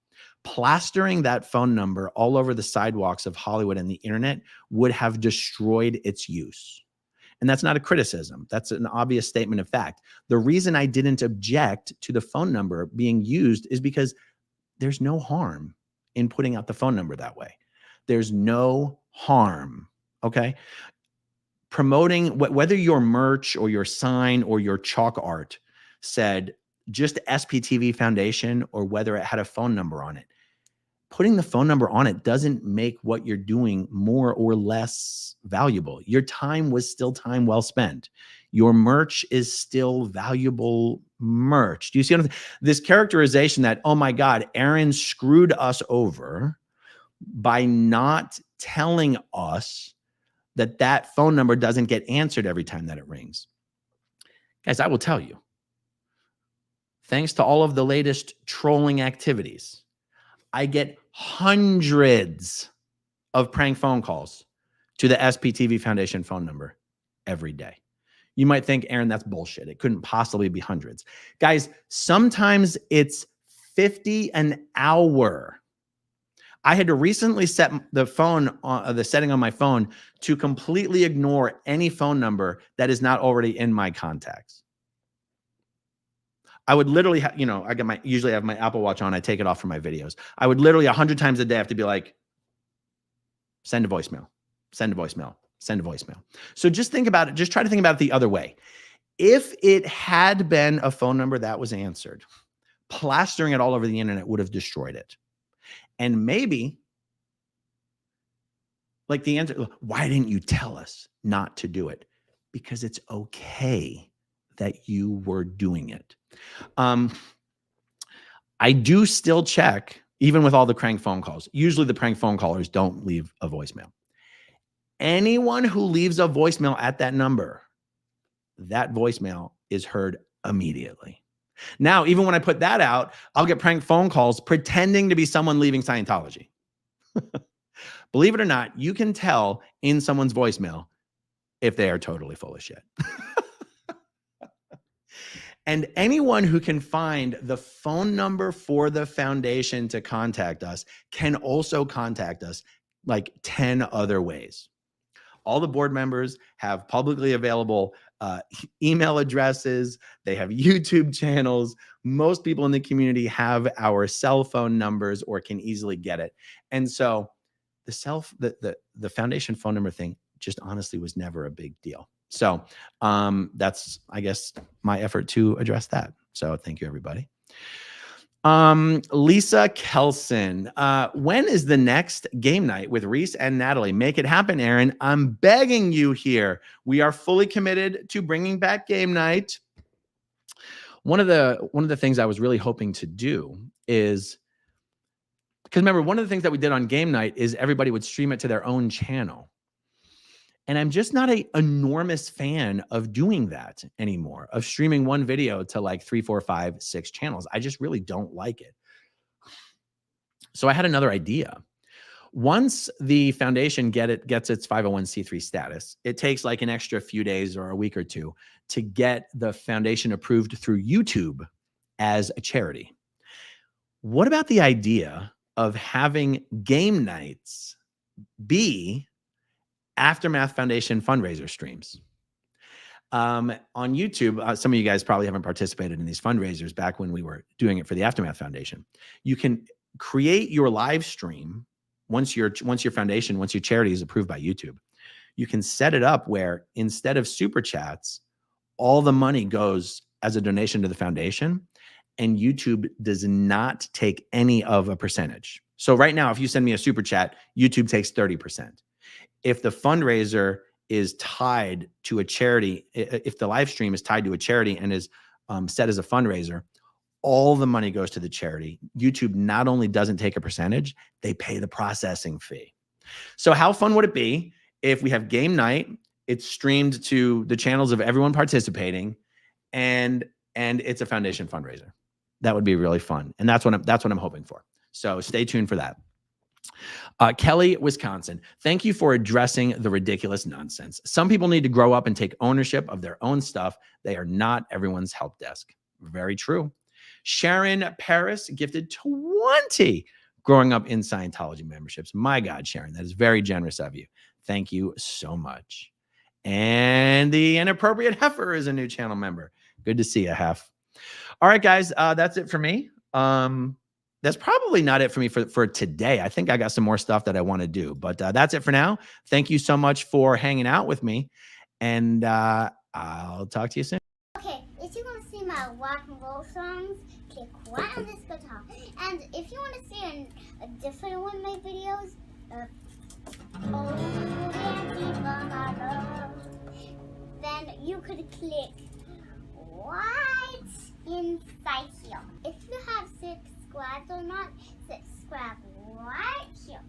[SPEAKER 3] plastering that phone number all over the sidewalks of Hollywood and the internet would have destroyed its use. And that's not a criticism. That's an obvious statement of fact. The reason I didn't object to the phone number being used is because there's no harm in putting out the phone number that way. There's no harm, okay? Promoting, whether your merch or your sign or your chalk art said just SPTV Foundation or whether it had a phone number on it, putting the phone number on it doesn't make what you're doing more or less valuable. Your time was still time well spent. Your merch is still valuable merch. Do you see this characterization that, oh my God, Aaron screwed us over by not telling us that that phone number doesn't get answered every time that it rings? Guys, I will tell you, thanks to all of the latest trolling activities, I get hundreds of prank phone calls to the SPTV Foundation phone number every day. You might think, Aaron, that's bullshit. It couldn't possibly be hundreds. Guys, sometimes it's 50 an hour. I had to recently set the setting on my phone to completely ignore any phone number that is not already in my contacts. I would literally have, usually I have my Apple Watch on. I take it off for my videos. I would literally 100 times a day have to be like, send a voicemail, send a voicemail, send a voicemail. So just think about it. Just try to think about it the other way. If it had been a phone number that was answered, plastering it all over the internet would have destroyed it. And maybe, like the answer, why didn't you tell us not to do it? Because it's okay that you were doing it. I do still check, even with all the prank phone calls. Usually the prank phone callers don't leave a voicemail. Anyone who leaves a voicemail at that number, that voicemail is heard immediately. Now, even when I put that out, I'll get prank phone calls pretending to be someone leaving Scientology. Believe it or not, you can tell in someone's voicemail if they are totally full of shit. And anyone who can find the phone number for the foundation to contact us can also contact us like 10 other ways. All the board members have publicly available email addresses. They have YouTube channels. Most people in the community have our cell phone numbers or can easily get it. And so the foundation phone number thing just honestly was never a big deal. So that's, I guess, my effort to address that. So thank you, everybody. Lisa Kelson, when is the next game night with Reese and Natalie? Make it happen, Aaron. I'm begging you here. We are fully committed to bringing back game night. One of the things I was really hoping to do is, because remember, one of the things that we did on game night is everybody would stream it to their own channel. And I'm just not an enormous fan of doing that anymore, of streaming one video to like 3, 4, 5, 6 channels. I just really don't like it. So I had another idea. Once the foundation gets its 501c3 status, it takes like an extra few days or a week or two to get the foundation approved through YouTube as a charity. What about the idea of having game nights be Aftermath Foundation fundraiser streams? On YouTube, some of you guys probably haven't participated in these fundraisers back when we were doing it for the Aftermath Foundation. You can create your live stream once your charity is approved by YouTube. You can set it up where instead of super chats, all the money goes as a donation to the foundation, and YouTube does not take any of a percentage. So right now, if you send me a super chat, YouTube takes 30%. If the fundraiser is tied to a charity, if the live stream is tied to a charity and is set as a fundraiser, all the money goes to the charity. YouTube not only doesn't take a percentage, they pay the processing fee. So how fun would it be if we have game night, it's streamed to the channels of everyone participating, and it's a foundation fundraiser? That would be really fun. And that's what I'm hoping for. So stay tuned for that. Kelly, Wisconsin, thank you for addressing the ridiculous nonsense. Some people need to grow up and take ownership of their own stuff. They are not everyone's help desk. Very true. Sharon Paris gifted 20 growing up in Scientology memberships. My God, Sharon, that is very generous of you. Thank you so much. And the Inappropriate Heifer is a new channel member. Good to see you, Hef. All right, guys, that's it for me. That's probably not it for me for today. I think I got some more stuff that I want to do, but that's it for now. Thank you so much for hanging out with me, and I'll talk to you soon.
[SPEAKER 2] Okay, if you want to see my rock and roll songs, click right on this guitar. And if you want to see a different one of my videos, then you could click right inside here. If you have subscribed or not, subscribe right here.